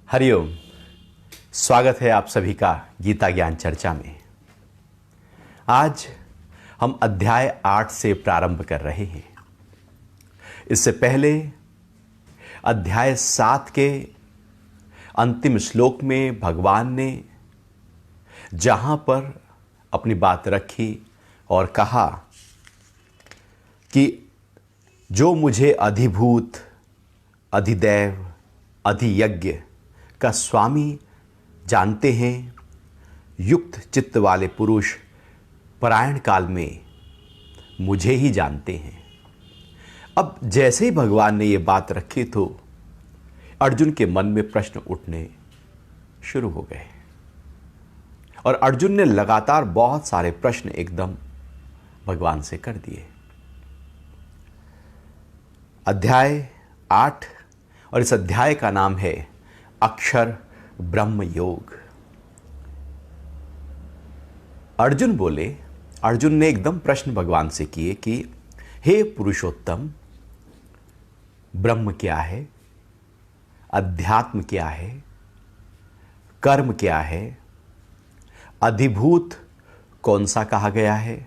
हरिओम। स्वागत है आप सभी का गीता ज्ञान चर्चा में। आज हम अध्याय 8 से प्रारंभ कर रहे हैं। इससे पहले अध्याय 7 के अंतिम श्लोक में भगवान ने जहां पर अपनी बात रखी और कहा कि जो मुझे अधिभूत, अधिदैव, अधियज्ञ का स्वामी जानते हैं, युक्त चित्त वाले पुरुष परायण काल में मुझे ही जानते हैं। अब जैसे ही भगवान ने ये बात रखी तो अर्जुन के मन में प्रश्न उठने शुरू हो गए और अर्जुन ने लगातार बहुत सारे प्रश्न एकदम भगवान से कर दिए। अध्याय 8 और इस अध्याय का नाम है अक्षर ब्रह्म योग। अर्जुन ने एकदम प्रश्न भगवान से किए कि हे पुरुषोत्तम, ब्रह्म क्या है, अध्यात्म क्या है, कर्म क्या है, अधिभूत कौन सा कहा गया है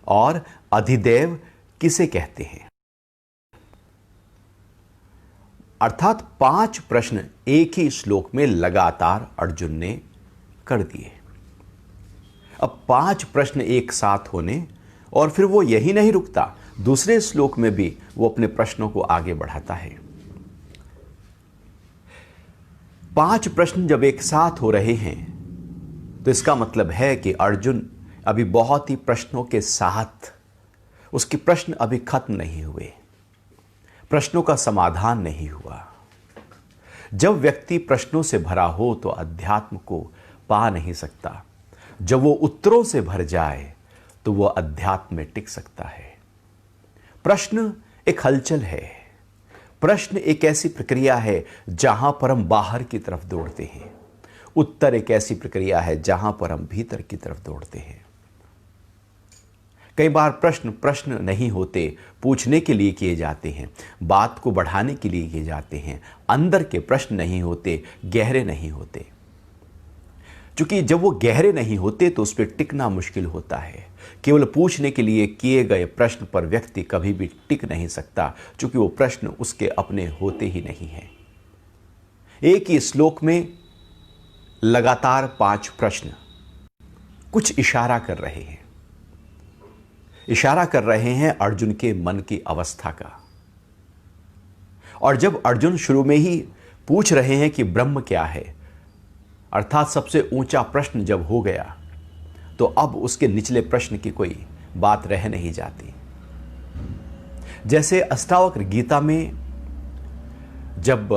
और अधिदेव किसे कहते हैं। अर्थात 5 प्रश्न एक ही श्लोक में लगातार अर्जुन ने कर दिए। अब 5 प्रश्न एक साथ होने और फिर वो यही नहीं रुकता, दूसरे श्लोक में भी वो अपने प्रश्नों को आगे बढ़ाता है। 5 प्रश्न जब एक साथ हो रहे हैं तो इसका मतलब है कि अर्जुन अभी बहुत ही प्रश्नों के साथ, उसके प्रश्न अभी खत्म नहीं हुए, प्रश्नों का समाधान नहीं हुआ। जब व्यक्ति प्रश्नों से भरा हो तो अध्यात्म को पा नहीं सकता। जब वो उत्तरों से भर जाए तो वो अध्यात्म में टिक सकता है। प्रश्न एक हलचल है, प्रश्न एक ऐसी प्रक्रिया है जहां पर हम बाहर की तरफ दौड़ते हैं, उत्तर एक ऐसी प्रक्रिया है जहां पर हम भीतर की तरफ दौड़ते हैं। कई बार प्रश्न नहीं होते, पूछने के लिए किए जाते हैं, बात को बढ़ाने के लिए किए जाते हैं। अंदर के प्रश्न नहीं होते, गहरे नहीं होते। क्योंकि जब वो गहरे नहीं होते तो उस पर टिकना मुश्किल होता है। केवल पूछने के लिए किए गए प्रश्न पर व्यक्ति कभी भी टिक नहीं सकता, क्योंकि वो प्रश्न उसके अपने होते ही नहीं हैं। एक ही श्लोक में लगातार 5 प्रश्न कुछ इशारा कर रहे हैं अर्जुन के मन की अवस्था का। और जब अर्जुन शुरू में ही पूछ रहे हैं कि ब्रह्म क्या है, अर्थात सबसे ऊंचा प्रश्न जब हो गया तो अब उसके निचले प्रश्न की कोई बात रह नहीं जाती। जैसे अष्टावक्र गीता में जब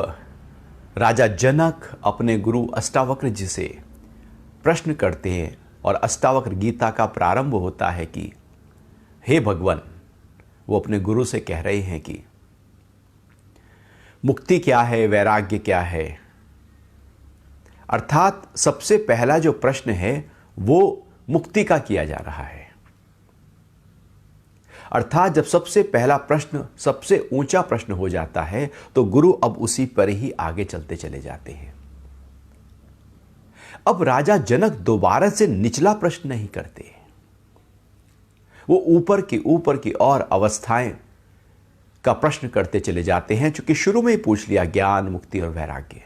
राजा जनक अपने गुरु अष्टावक्र जी से प्रश्न करते हैं और अष्टावक्र गीता का प्रारंभ होता है कि हे भगवान, वो अपने गुरु से कह रहे हैं कि मुक्ति क्या है, वैराग्य क्या है। अर्थात सबसे पहला जो प्रश्न है वो मुक्ति का किया जा रहा है। अर्थात जब सबसे पहला प्रश्न सबसे ऊंचा प्रश्न हो जाता है तो गुरु अब उसी पर ही आगे चलते चले जाते हैं। अब राजा जनक दोबारा से निचला प्रश्न नहीं करते, वो ऊपर की और अवस्थाएं का प्रश्न करते चले जाते हैं, चूंकि शुरू में ही पूछ लिया ज्ञान, मुक्ति और वैराग्य।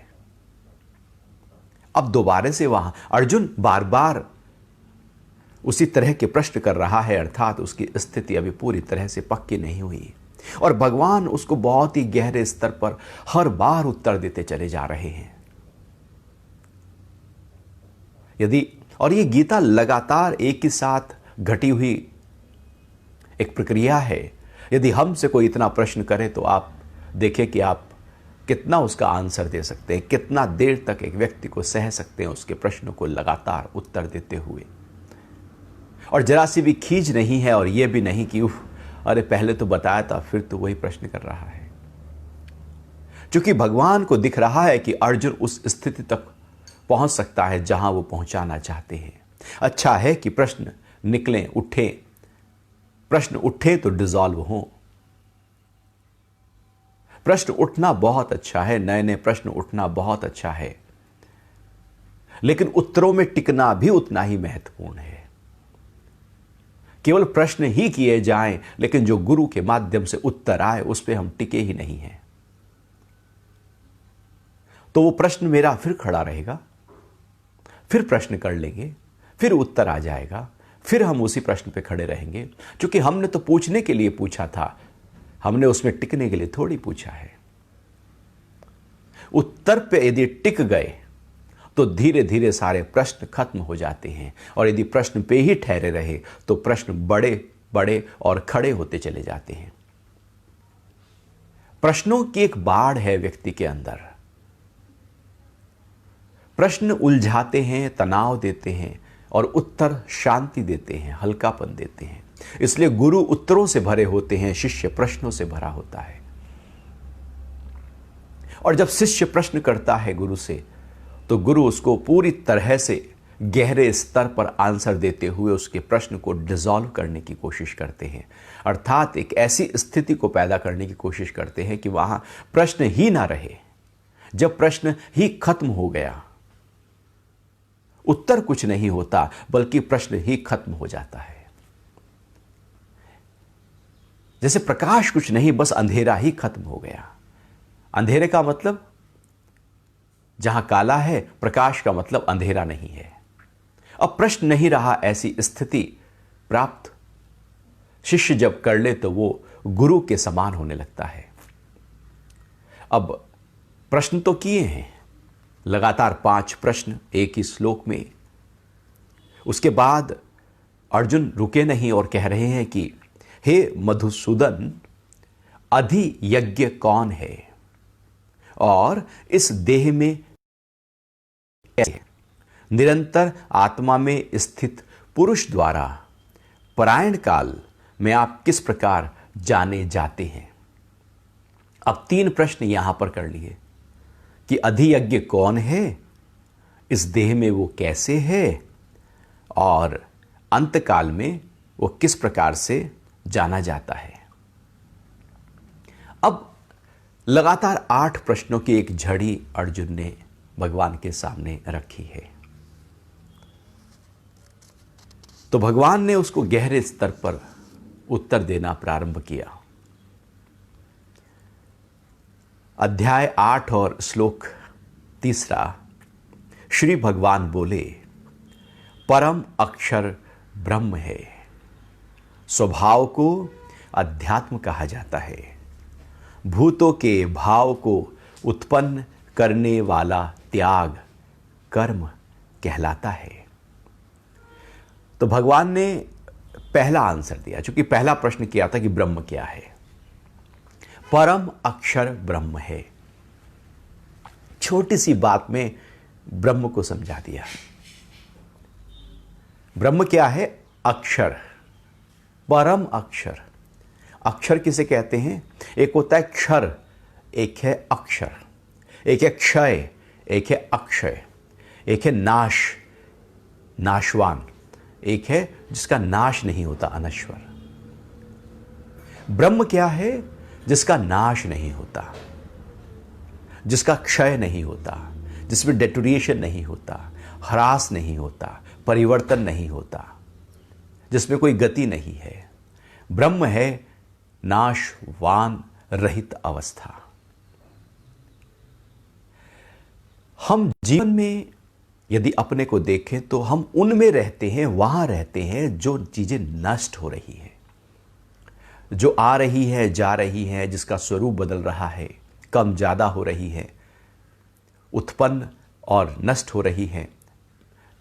अब दोबारा से वहां अर्जुन बार बार उसी तरह के प्रश्न कर रहा है, अर्थात उसकी स्थिति अभी पूरी तरह से पक्की नहीं हुई और भगवान उसको बहुत ही गहरे स्तर पर हर बार उत्तर देते चले जा रहे हैं। और ये गीता लगातार एक ही साथ घटी हुई एक प्रक्रिया है। यदि हमसे कोई इतना प्रश्न करे तो आप देखें कि आप कितना उसका आंसर दे सकते हैं, कितना देर तक एक व्यक्ति को सह सकते हैं उसके प्रश्नों को लगातार उत्तर देते हुए। और जरा सी भी खींच नहीं है और यह भी नहीं कि अरे पहले तो बताया था फिर तो वही प्रश्न कर रहा है। क्योंकि भगवान को दिख रहा है कि अर्जुन उस स्थिति तक पहुंच सकता है जहां वो पहुंचाना चाहते हैं। अच्छा है कि प्रश्न निकलें, प्रश्न उठे तो डिसॉल्व हो। प्रश्न उठना बहुत अच्छा है, नए नए प्रश्न उठना बहुत अच्छा है, लेकिन उत्तरों में टिकना भी उतना ही महत्वपूर्ण है। केवल प्रश्न ही किए जाएं, लेकिन जो गुरु के माध्यम से उत्तर आए उस पर हम टिके ही नहीं हैं, तो वो प्रश्न मेरा फिर खड़ा रहेगा, फिर प्रश्न कर लेंगे, फिर उत्तर आ जाएगा, फिर हम उसी प्रश्न पे खड़े रहेंगे, क्योंकि हमने तो पूछने के लिए पूछा था, हमने उसमें टिकने के लिए थोड़ी पूछा है। उत्तर पे यदि टिक गए तो धीरे धीरे सारे प्रश्न खत्म हो जाते हैं, और यदि प्रश्न पे ही ठहरे रहे तो प्रश्न बड़े बड़े और खड़े होते चले जाते हैं। प्रश्नों की एक बाढ़ है व्यक्ति के अंदर। प्रश्न उलझाते हैं, तनाव देते हैं, और उत्तर शांति देते हैं, हल्कापन देते हैं। इसलिए गुरु उत्तरों से भरे होते हैं, शिष्य प्रश्नों से भरा होता है। और जब शिष्य प्रश्न करता है गुरु से, तो गुरु उसको पूरी तरह से गहरे स्तर पर आंसर देते हुए उसके प्रश्न को डिसॉल्व करने की कोशिश करते हैं, अर्थात एक ऐसी स्थिति को पैदा करने की कोशिश करते हैं कि वहां प्रश्न ही ना रहे। जब प्रश्न ही खत्म हो गया, उत्तर कुछ नहीं होता, बल्कि प्रश्न ही खत्म हो जाता है। जैसे प्रकाश कुछ नहीं, बस अंधेरा ही खत्म हो गया। अंधेरे का मतलब जहां काला है, प्रकाश का मतलब अंधेरा नहीं है। अब प्रश्न नहीं रहा, ऐसी स्थिति प्राप्त शिष्य जब कर ले तो वो गुरु के समान होने लगता है। अब प्रश्न तो किए हैं, लगातार 5 प्रश्न एक ही श्लोक में। उसके बाद अर्जुन रुके नहीं और कह रहे हैं कि हे मधुसूदन, अधियज्ञ कौन है और इस देह में कैसे? निरंतर आत्मा में स्थित पुरुष द्वारा परायण काल में आप किस प्रकार जाने जाते हैं? अब 3 प्रश्न यहां पर कर लिए कि अधियज्ञ कौन है, इस देह में वो कैसे है, और अंतकाल में वो किस प्रकार से जाना जाता है। अब लगातार 8 प्रश्नों की एक झड़ी अर्जुन ने भगवान के सामने रखी है। तो भगवान ने उसको गहरे स्तर पर उत्तर देना प्रारंभ किया। अध्याय 8 और श्लोक 3 श्री भगवान बोले, परम अक्षर ब्रह्म है, स्वभाव को अध्यात्म कहा जाता है, भूतों के भाव को उत्पन्न करने वाला त्याग कर्म कहलाता है। तो भगवान ने पहला आंसर दिया, चूंकि पहला प्रश्न किया था कि ब्रह्म क्या है। परम अक्षर ब्रह्म है। छोटी सी बात में ब्रह्म को समझा दिया। ब्रह्म क्या है? अक्षर, परम अक्षर। अक्षर किसे कहते हैं? एक होता है क्षर, एक है अक्षर, एक है क्षय, एक है अक्षय, एक है नाश, नाशवान, एक है जिसका नाश नहीं होता, अनश्वर। ब्रह्म क्या है? जिसका नाश नहीं होता, जिसका क्षय नहीं होता, जिसमें डेटोरिएशन नहीं होता, ह्रास नहीं होता, परिवर्तन नहीं होता, जिसमें कोई गति नहीं है। ब्रह्म है नाशवान रहित अवस्था। हम जीवन में यदि अपने को देखें तो हम उनमें रहते हैं, वहां रहते हैं जो चीजें नष्ट हो रही हैं, जो आ रही है, जा रही है, जिसका स्वरूप बदल रहा है, कम ज्यादा हो रही है, उत्पन्न और नष्ट हो रही है,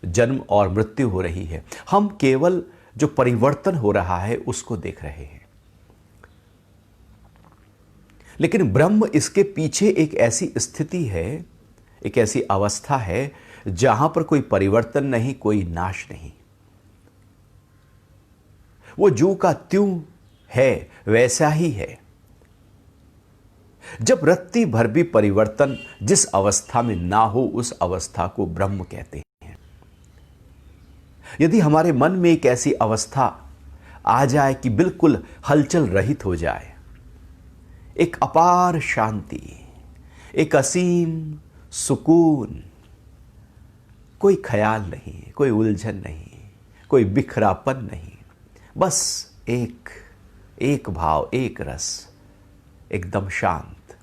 जन्म और मृत्यु हो रही है। हम केवल जो परिवर्तन हो रहा है उसको देख रहे हैं। लेकिन ब्रह्म, इसके पीछे एक ऐसी स्थिति है, एक ऐसी अवस्था है जहां पर कोई परिवर्तन नहीं, कोई नाश नहीं। वो ज्यों का त्यों है, वैसा ही है। जब रत्ती भर भी परिवर्तन जिस अवस्था में ना हो, उस अवस्था को ब्रह्म कहते हैं। यदि हमारे मन में एक ऐसी अवस्था आ जाए कि बिल्कुल हलचल रहित हो जाए, एक अपार शांति, एक असीम सुकून, कोई ख्याल नहीं, कोई उलझन नहीं, कोई बिखरापन नहीं, बस एक एक भाव, एक रस, एकदम शांत।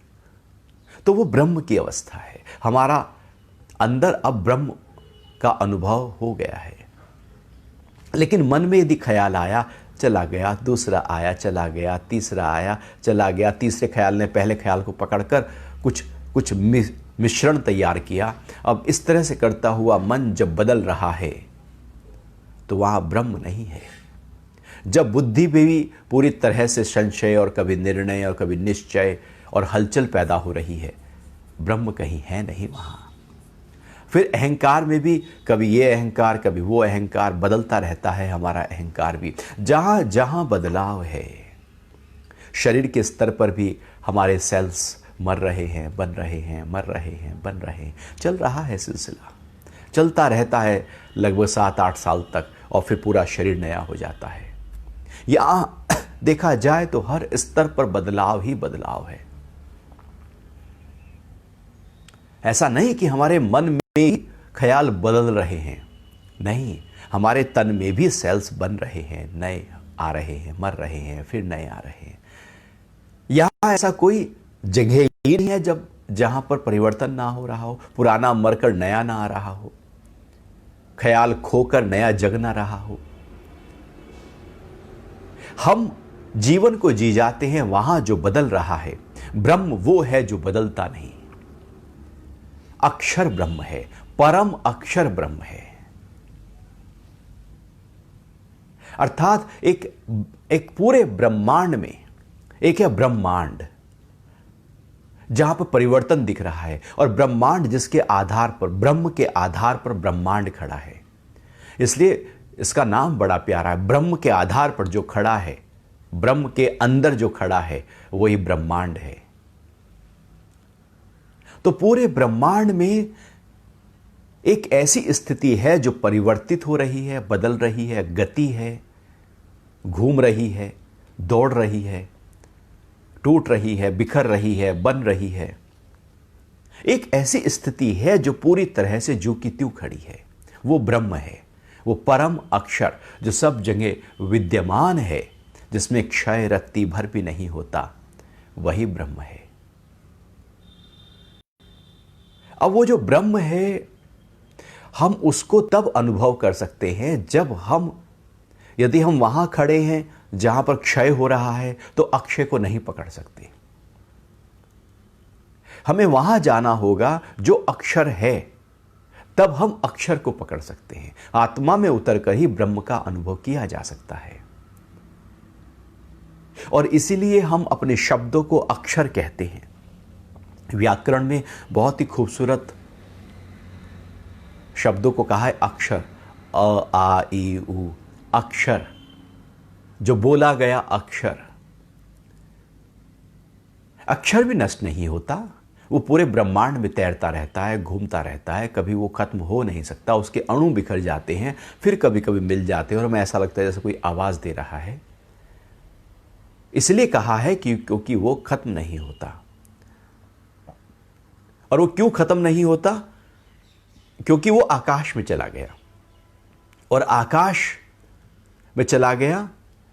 तो वो ब्रह्म की अवस्था है। हमारा अंदर अब ब्रह्म का अनुभव हो गया है। लेकिन मन में यदि ख्याल आया, चला गया, दूसरा आया, चला गया, तीसरा आया, चला गया, तीसरे ख्याल ने पहले ख्याल को पकड़कर कुछ कुछ मिश्रण तैयार किया। अब इस तरह से करता हुआ मन जब बदल रहा है तो वहां ब्रह्म नहीं है। जब बुद्धि में भी पूरी तरह से संशय और कभी निर्णय और कभी निश्चय और हलचल पैदा हो रही है, ब्रह्म कहीं है नहीं वहां। फिर अहंकार में भी कभी ये अहंकार, कभी वो अहंकार, बदलता रहता है हमारा अहंकार भी। जहां जहां बदलाव है, शरीर के स्तर पर भी हमारे सेल्स मर रहे हैं, बन रहे हैं, मर रहे हैं, बन रहे हैं। चल रहा है सिलसिला, चलता रहता है लगभग 7-8 साल तक, और फिर पूरा शरीर नया हो जाता है। यहां देखा जाए तो हर स्तर पर बदलाव ही बदलाव है। ऐसा नहीं कि हमारे मन में ख्याल बदल रहे हैं, नहीं, हमारे तन में भी सेल्स बन रहे हैं, नए आ रहे हैं, मर रहे हैं, फिर नए आ रहे हैं। यहां ऐसा कोई जगह ही नहीं है जहां पर परिवर्तन ना हो रहा हो, पुराना मरकर नया ना आ रहा हो, ख्याल खोकर नया जग ना रहा हो। हम जीवन को जी जाते हैं वहां जो बदल रहा है। ब्रह्म वो है जो बदलता नहीं, अक्षर ब्रह्म है, परम अक्षर ब्रह्म है। अर्थात एक पूरे ब्रह्मांड में एक है ब्रह्मांड, जहां पर परिवर्तन दिख रहा है, और ब्रह्मांड जिसके आधार पर, ब्रह्म के आधार पर ब्रह्मांड खड़ा है। इसलिए इसका नाम बड़ा प्यारा है। ब्रह्म के आधार पर जो खड़ा है, ब्रह्म के अंदर जो खड़ा है, वही ब्रह्मांड है। तो पूरे ब्रह्मांड में एक ऐसी स्थिति है जो परिवर्तित हो रही है, बदल रही है, गति है, घूम रही है, दौड़ रही है, टूट रही है, बिखर रही है, बन रही है। एक ऐसी स्थिति है जो पूरी तरह से ज्यों की त्यों खड़ी है। वो ब्रह्म है, वो परम अक्षर जो सब जगह विद्यमान है, जिसमें क्षय रत्ती भर भी नहीं होता, वही ब्रह्म है। अब वो जो ब्रह्म है, हम उसको तब अनुभव कर सकते हैं जब यदि हम वहां खड़े हैं जहां पर क्षय हो रहा है, तो अक्षय को नहीं पकड़ सकते। हमें वहां जाना होगा जो अक्षर है, तब हम अक्षर को पकड़ सकते हैं। आत्मा में उतरकर ही ब्रह्म का अनुभव किया जा सकता है। और इसीलिए हम अपने शब्दों को अक्षर कहते हैं। व्याकरण में बहुत ही खूबसूरत शब्दों को कहा है अक्षर। अ, आ, ई, उ, अक्षर, जो बोला गया अक्षर। अक्षर भी नष्ट नहीं होता, वो पूरे ब्रह्मांड में तैरता रहता है, घूमता रहता है, कभी वो खत्म हो नहीं सकता। उसके अणु बिखर जाते हैं, फिर कभी कभी मिल जाते हैं, और हमें ऐसा लगता है जैसे कोई आवाज दे रहा है। इसलिए कहा है कि क्योंकि वो खत्म नहीं होता। और वो क्यों खत्म नहीं होता? क्योंकि वो आकाश में चला गया, और आकाश में चला गया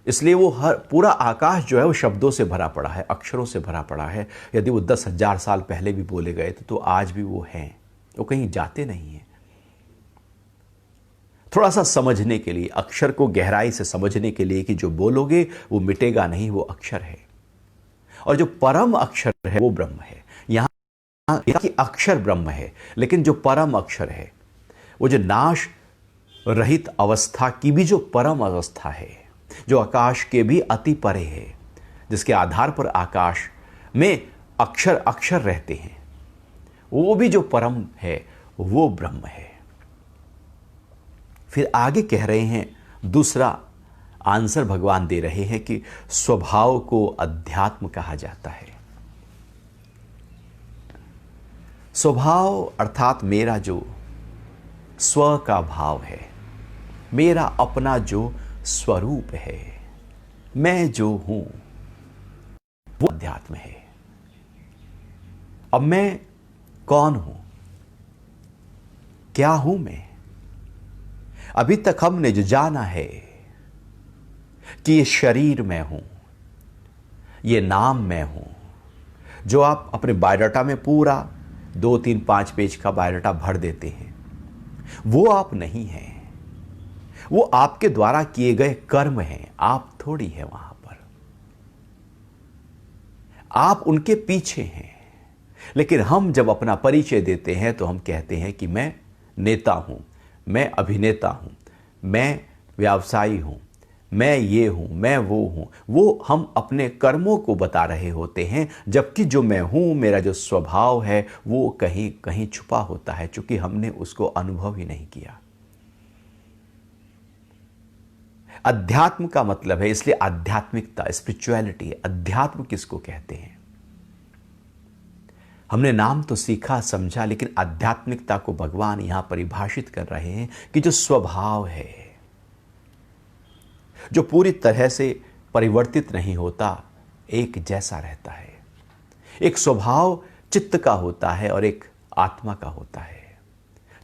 इसलिए वो पूरा आकाश जो है वो शब्दों से भरा पड़ा है, अक्षरों से भरा पड़ा है। यदि वो 10,000 साल पहले भी बोले गए थे तो आज भी वो हैं, वो कहीं जाते नहीं हैं। थोड़ा सा समझने के लिए, अक्षर को गहराई से समझने के लिए कि जो बोलोगे वो मिटेगा नहीं, वो अक्षर है। और जो परम अक्षर है वो ब्रह्म है। यहां कि अक्षर ब्रह्म है, लेकिन जो परम अक्षर है, वो जो नाश रहित अवस्था की भी जो परम अवस्था है, जो आकाश के भी अति परे है, जिसके आधार पर आकाश में अक्षर अक्षर रहते हैं, वो भी जो परम है वो ब्रह्म है। फिर आगे कह रहे हैं, दूसरा आंसर भगवान दे रहे हैं कि स्वभाव को अध्यात्म कहा जाता है। स्वभाव अर्थात मेरा जो स्व का भाव है, मेरा अपना जो स्वरूप है, मैं जो हूं, वो अध्यात्म है। अब मैं कौन हूं, क्या हूं मैं? अभी तक हमने जो जाना है कि ये शरीर मैं हूं, ये नाम मैं हूं, जो आप अपने बायोडाटा में पूरा 2, 3, 5 पेज का बायोडाटा भर देते हैं, वो आप नहीं हैं। वो आपके द्वारा किए गए कर्म हैं, आप थोड़ी है वहां पर। आप उनके पीछे हैं। लेकिन हम जब अपना परिचय देते हैं तो हम कहते हैं कि मैं नेता हूं, मैं अभिनेता हूं, मैं व्यवसायी हूं, मैं ये हूं, मैं वो हूं। वो हम अपने कर्मों को बता रहे होते हैं, जबकि जो मैं हूं, मेरा जो स्वभाव है, वो कहीं कहीं छुपा होता है, क्योंकि हमने उसको अनुभव ही नहीं किया। अध्यात्म का मतलब है, इसलिए आध्यात्मिकता, स्पिरिचुअलिटी, अध्यात्म किसको कहते हैं? हमने नाम तो सीखा समझा, लेकिन आध्यात्मिकता को भगवान यहां परिभाषित कर रहे हैं कि जो स्वभाव है, जो पूरी तरह से परिवर्तित नहीं होता, एक जैसा रहता है। एक स्वभाव चित्त का होता है और एक आत्मा का होता है।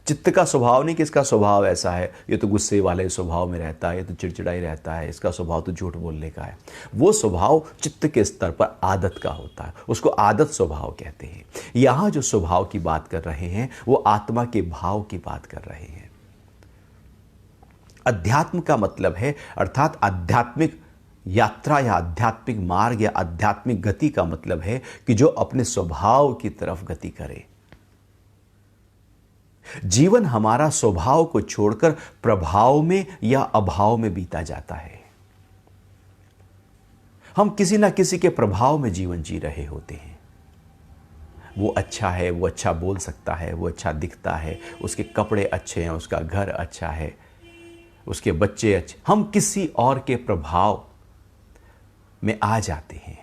चित्त का स्वभाव नहीं कि इसका स्वभाव ऐसा है, ये तो गुस्से वाले स्वभाव में रहता है, ये तो चिड़चिड़ाई रहता है, इसका स्वभाव तो झूठ बोलने का है। वो स्वभाव चित्त के स्तर पर आदत का होता है, उसको आदत स्वभाव कहते हैं। यहां जो स्वभाव की बात कर रहे हैं वो आत्मा के भाव की बात कर रहे हैं। अध्यात्म का मतलब है, अर्थात आध्यात्मिक यात्रा या आध्यात्मिक मार्ग या आध्यात्मिक गति का मतलब है कि जो अपने स्वभाव की तरफ गति करे। जीवन हमारा स्वभाव को छोड़कर प्रभाव में या अभाव में बीता जाता है। हम किसी ना किसी के प्रभाव में जीवन जी रहे होते हैं। वो अच्छा है, वो अच्छा बोल सकता है, वो अच्छा दिखता है, उसके कपड़े अच्छे हैं, उसका घर अच्छा है, उसके बच्चे अच्छे। हम किसी और के प्रभाव में आ जाते हैं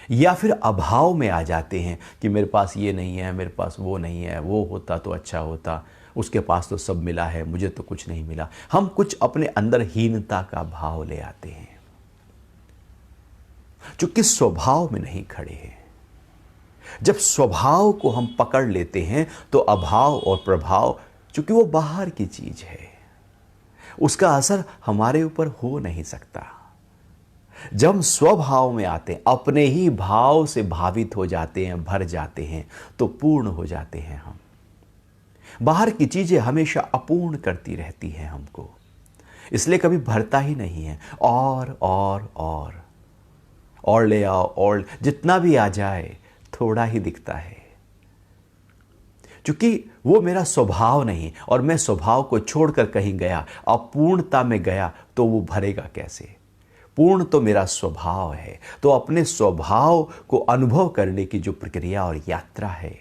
या फिर अभाव में आ जाते हैं कि मेरे पास ये नहीं है, मेरे पास वो नहीं है, वो होता तो अच्छा होता, उसके पास तो सब मिला है, मुझे तो कुछ नहीं मिला। हम कुछ अपने अंदर हीनता का भाव ले आते हैं, जो कि स्वभाव में नहीं खड़े हैं। जब स्वभाव को हम पकड़ लेते हैं तो अभाव और प्रभाव, चूंकि वो बाहर की चीज है, उसका असर हमारे ऊपर हो नहीं सकता। जब हम स्वभाव में आते हैं, अपने ही भाव से भावित हो जाते हैं, भर जाते हैं, तो पूर्ण हो जाते हैं हम। बाहर की चीजें हमेशा अपूर्ण करती रहती हैं हमको, इसलिए कभी भरता ही नहीं है। और ले आओ, और जितना भी आ जाए थोड़ा ही दिखता है, क्योंकि वो मेरा स्वभाव नहीं। और मैं स्वभाव को छोड़कर कहीं गया, अपूर्णता में गया, तो वो भरेगा कैसे? पूर्ण तो मेरा स्वभाव है। तो अपने स्वभाव को अनुभव करने की जो प्रक्रिया और यात्रा है,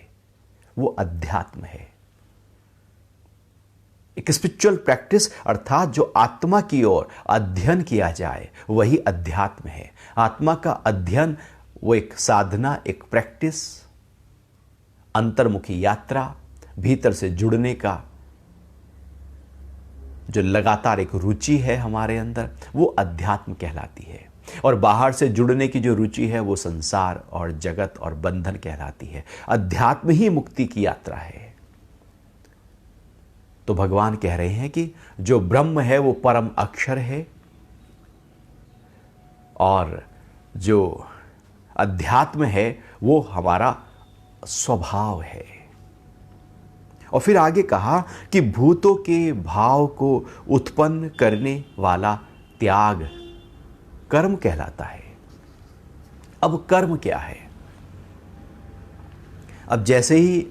वो अध्यात्म है। एक स्पिरिचुअल प्रैक्टिस, अर्थात जो आत्मा की ओर अध्ययन किया जाए, वही अध्यात्म है। आत्मा का अध्ययन वो एक साधना, एक प्रैक्टिस, अंतर्मुखी यात्रा, भीतर से जुड़ने का जो लगातार एक रुचि है हमारे अंदर, वो अध्यात्म कहलाती है। और बाहर से जुड़ने की जो रुचि है, वो संसार और जगत और बंधन कहलाती है। अध्यात्म ही मुक्ति की यात्रा है। तो भगवान कह रहे हैं कि जो ब्रह्म है वो परम अक्षर है, और जो अध्यात्म है वो हमारा स्वभाव है। और फिर आगे कहा कि भूतों के भाव को उत्पन्न करने वाला त्याग कर्म कहलाता है। अब कर्म क्या है? अब जैसे ही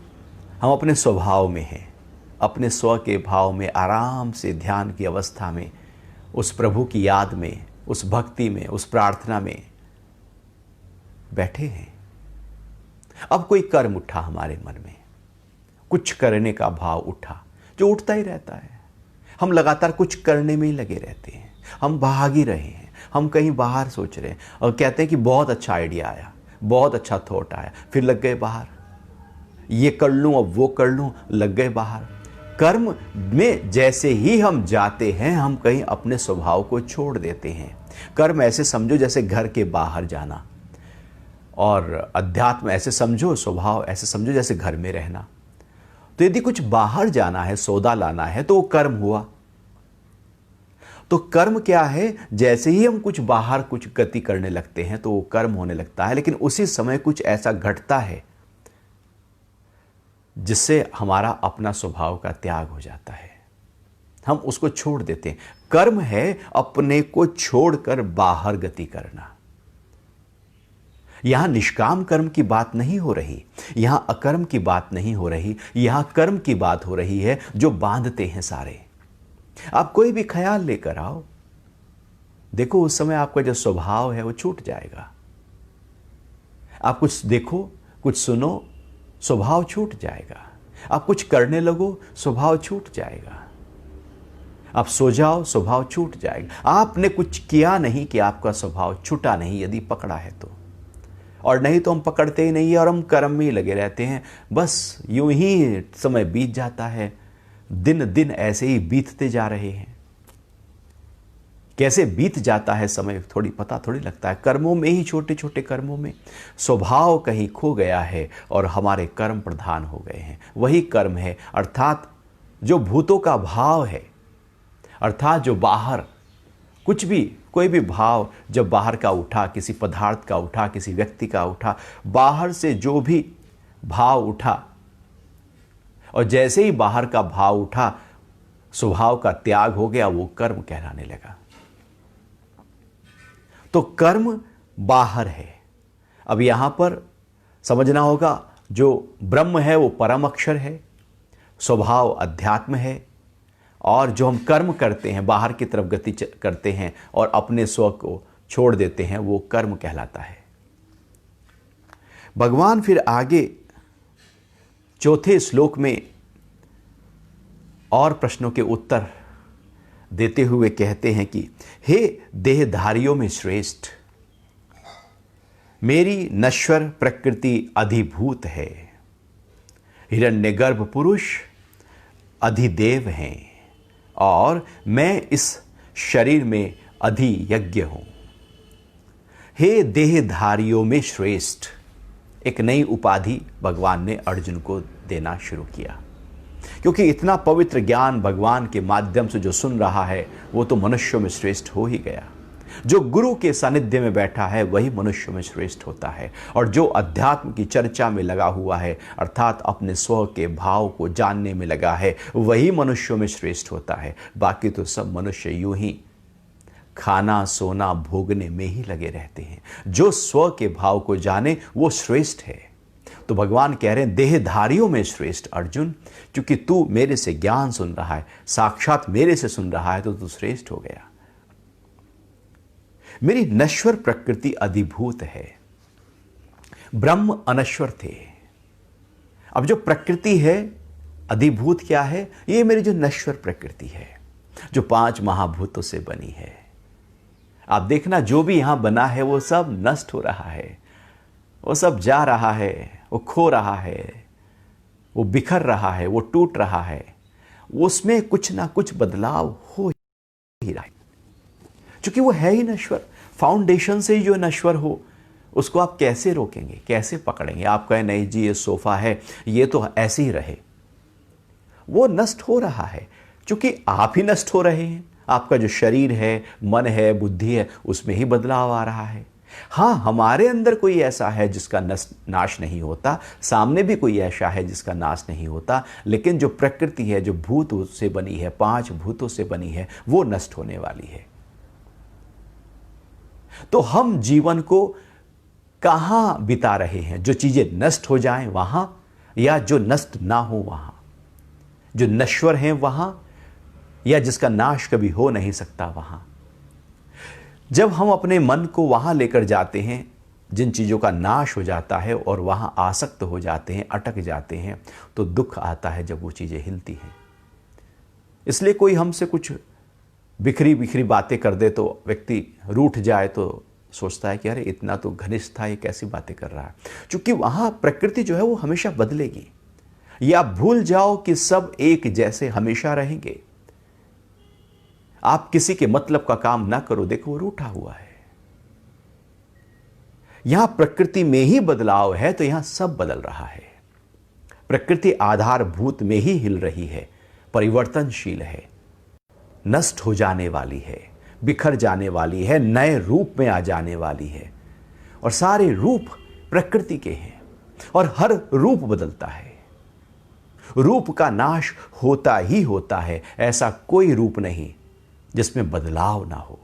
हम अपने स्वभाव में हैं, अपने स्व के भाव में आराम से ध्यान की अवस्था में, उस प्रभु की याद में, उस भक्ति में, उस प्रार्थना में बैठे हैं, अब कोई कर्म उठा हमारे मन में, कुछ करने का भाव उठा, जो उठता ही रहता है। हम लगातार कुछ करने में ही लगे रहते हैं, हम भाग ही रहे हैं, हम कहीं बाहर सोच रहे हैं और कहते हैं कि बहुत अच्छा आइडिया आया, बहुत अच्छा थॉट आया, फिर लग गए बाहर, ये कर लूं, अब वो कर लूं, लग गए बाहर। कर्म में जैसे ही हम जाते हैं, हम कहीं अपने स्वभाव को छोड़ देते हैं। कर्म ऐसे समझो जैसे घर के बाहर जाना, और अध्यात्म ऐसे समझो, स्वभाव ऐसे समझो जैसे घर में रहना। तो यदि कुछ बाहर जाना है, सौदा लाना है, तो वो कर्म हुआ, तो कर्म क्या है, जैसे ही हम कुछ बाहर कुछ गति करने लगते हैं तो वो कर्म होने लगता है, लेकिन उसी समय कुछ ऐसा घटता है जिससे हमारा अपना स्वभाव का त्याग हो जाता है, हम उसको छोड़ देते हैं। कर्म है अपने को छोड़कर बाहर गति करना। यहां निष्काम कर्म की बात नहीं हो रही, यहां अकर्म की बात नहीं हो रही, यहां कर्म की बात हो रही है जो बांधते हैं सारे। आप कोई भी ख्याल लेकर आओ, देखो उस समय आपका जो स्वभाव है वो छूट जाएगा। आप कुछ देखो, कुछ सुनो, स्वभाव छूट जाएगा। आप कुछ करने लगो, स्वभाव छूट जाएगा। आप सो जाओ, स्वभाव छूट जाएगा। आपने कुछ किया नहीं कि आपका स्वभाव छूटा नहीं, यदि पकड़ा है तो। और नहीं तो हम पकड़ते ही नहीं है और हम कर्म में ही लगे रहते हैं। बस यूं ही समय बीत जाता है, दिन दिन ऐसे ही बीतते जा रहे हैं। कैसे बीत जाता है समय थोड़ी पता थोड़ी लगता है। कर्मों में ही, छोटे छोटे कर्मों में स्वभाव कहीं खो गया है और हमारे कर्म प्रधान हो गए हैं। वही कर्म है, अर्थात जो भूतों का भाव है, अर्थात जो बाहर कुछ भी, कोई भी भाव जब बाहर का उठा, किसी पदार्थ का उठा, किसी व्यक्ति का उठा, बाहर से जो भी भाव उठा, और जैसे ही बाहर का भाव उठा स्वभाव का त्याग हो गया, वो कर्म कहलाने लगा। तो कर्म बाहर है। अब यहां पर समझना होगा, जो ब्रह्म है वो परम अक्षर है, स्वभाव अध्यात्म है, और जो हम कर्म करते हैं, बाहर की तरफ गति करते हैं और अपने स्व को छोड़ देते हैं, वो कर्म कहलाता है। भगवान फिर आगे चौथे श्लोक में और प्रश्नों के उत्तर देते हुए कहते हैं कि हे देहधारियों में श्रेष्ठ, मेरी नश्वर प्रकृति अधिभूत है, हिरण्यगर्भ पुरुष अधिदेव हैं, और मैं इस शरीर में अधियज्ञ हूं। हे देहधारियों में श्रेष्ठ, एक नई उपाधि भगवान ने अर्जुन को देना शुरू किया, क्योंकि इतना पवित्र ज्ञान भगवान के माध्यम से जो सुन रहा है वो तो मनुष्यों में श्रेष्ठ हो ही गया। जो गुरु के सानिध्य में बैठा है वही मनुष्यों में श्रेष्ठ होता है, और जो अध्यात्म की चर्चा में लगा हुआ है, अर्थात अपने स्व के भाव को जानने में लगा है, वही मनुष्यों में श्रेष्ठ होता है। बाकी तो सब मनुष्य यूं ही खाना सोना भोगने में ही लगे रहते हैं। जो स्व के भाव को जाने वो श्रेष्ठ है। तो भगवान कह रहे हैं देहधारियों में श्रेष्ठ अर्जुन, क्योंकि तू मेरे से ज्ञान सुन रहा है, साक्षात मेरे से सुन रहा है, तो तू श्रेष्ठ हो गया। मेरी नश्वर प्रकृति अधिभूत है। ब्रह्म अनश्वर थे, अब जो प्रकृति है अधिभूत क्या है, ये मेरी जो नश्वर प्रकृति है, जो 5 महाभूतों से बनी है। आप देखना जो भी यहां बना है वो सब नष्ट हो रहा है, वो सब जा रहा है, वो खो रहा है, वो बिखर रहा है, वो टूट रहा है, उसमें कुछ ना कुछ बदलाव हो ही रहा है, क्योंकि वो है ही नश्वर। फाउंडेशन से ही जो नश्वर हो उसको आप कैसे रोकेंगे, कैसे पकड़ेंगे? आप कहें नहीं जी ये सोफा है, ये तो ऐसे ही रहे, वो नष्ट हो रहा है, क्योंकि आप ही नष्ट हो रहे हैं। आपका जो शरीर है, मन है, बुद्धि है, उसमें ही बदलाव आ रहा है। हाँ, हमारे अंदर कोई ऐसा है जिसका नाश नहीं होता, सामने भी कोई ऐसा है जिसका नाश नहीं होता, लेकिन जो प्रकृति है, जो भूत से बनी है, 5 भूतों से बनी है, वो नष्ट होने वाली है। तो हम जीवन को कहां बिता रहे हैं? जो चीजें नष्ट हो जाएं वहां, या जो नष्ट ना हो वहां? जो नश्वर हैं वहां, या जिसका नाश कभी हो नहीं सकता वहां? जब हम अपने मन को वहां लेकर जाते हैं जिन चीजों का नाश हो जाता है और वहां आसक्त हो जाते हैं, अटक जाते हैं, तो दुख आता है जब वो चीजें हिलती हैं। इसलिए कोई हमसे कुछ बिखरी बिखरी बातें कर दे तो व्यक्ति रूठ जाए तो सोचता है कि अरे इतना तो घनिष्ठ था, ये कैसी बातें कर रहा है, क्योंकि वहां प्रकृति जो है वो हमेशा बदलेगी। या भूल जाओ कि सब एक जैसे हमेशा रहेंगे। आप किसी के मतलब का काम ना करो, देखो वो रूठा हुआ है। यहां प्रकृति में ही बदलाव है, तो यहां सब बदल रहा है। प्रकृति आधारभूत में ही हिल रही है, परिवर्तनशील है। नष्ट हो जाने वाली है, बिखर जाने वाली है, नए रूप में आ जाने वाली है। और सारे रूप प्रकृति के हैं और हर रूप बदलता है। रूप का नाश होता ही होता है, ऐसा कोई रूप नहीं जिसमें बदलाव ना हो।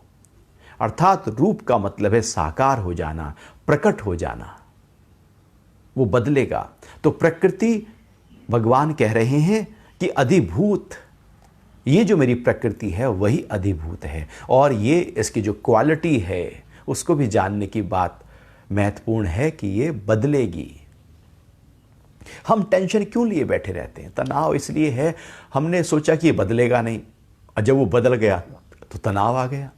अर्थात रूप का मतलब है साकार हो जाना, प्रकट हो जाना। वो बदलेगा। तो प्रकृति, भगवान कह रहे हैं कि अधिभूत, ये जो मेरी प्रकृति है वही अधिभूत है। और ये इसकी जो क्वालिटी है उसको भी जानने की बात महत्वपूर्ण है कि ये बदलेगी। हम टेंशन क्यों लिए बैठे रहते हैं? तनाव इसलिए है, हमने सोचा कि ये बदलेगा नहीं, और जब वो बदल गया तो तनाव आ गया।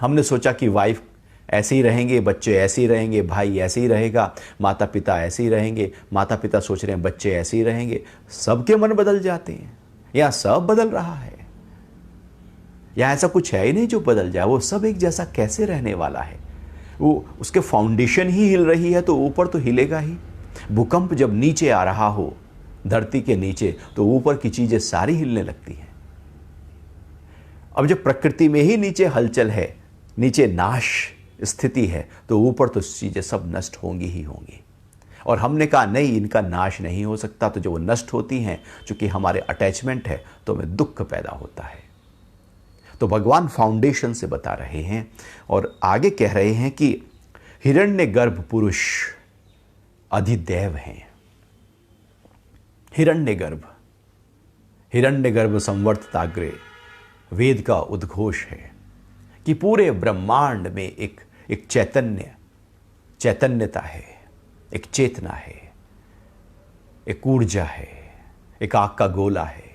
हमने सोचा कि वाइफ ऐसे ही रहेंगे, बच्चे ऐसे ही रहेंगे, भाई ऐसे ही रहेगा, माता पिता ऐसे ही रहेंगे, माता पिता सोच रहे हैं बच्चे ऐसे ही रहेंगे। सबके मन बदल जाते हैं, या सब बदल रहा है, या ऐसा कुछ है ही नहीं जो बदल जाए। वो सब एक जैसा कैसे रहने वाला है? वो उसके फाउंडेशन ही हिल रही है तो ऊपर तो हिलेगा ही। भूकंप जब नीचे आ रहा हो, धरती के नीचे, तो ऊपर की चीजें सारी हिलने लगती हैं। अब जब प्रकृति में ही नीचे हलचल है, नीचे नाश स्थिति है, तो ऊपर तो चीजें सब नष्ट होंगी ही होंगी। और हमने कहा नहीं, इनका नाश नहीं हो सकता। तो जब वो नष्ट होती हैं, चूंकि हमारे अटैचमेंट है, तो हमें दुख पैदा होता है। तो भगवान फाउंडेशन से बता रहे हैं और आगे कह रहे हैं कि हिरण्यगर्भ पुरुष अधिदैव हैं। हिरण्यगर्भ संवर्तताग्रे वेद का उद्घोष है कि पूरे ब्रह्मांड में एक चैतन्यता है, एक चेतना है, एक ऊर्जा है, एक आग का गोला है।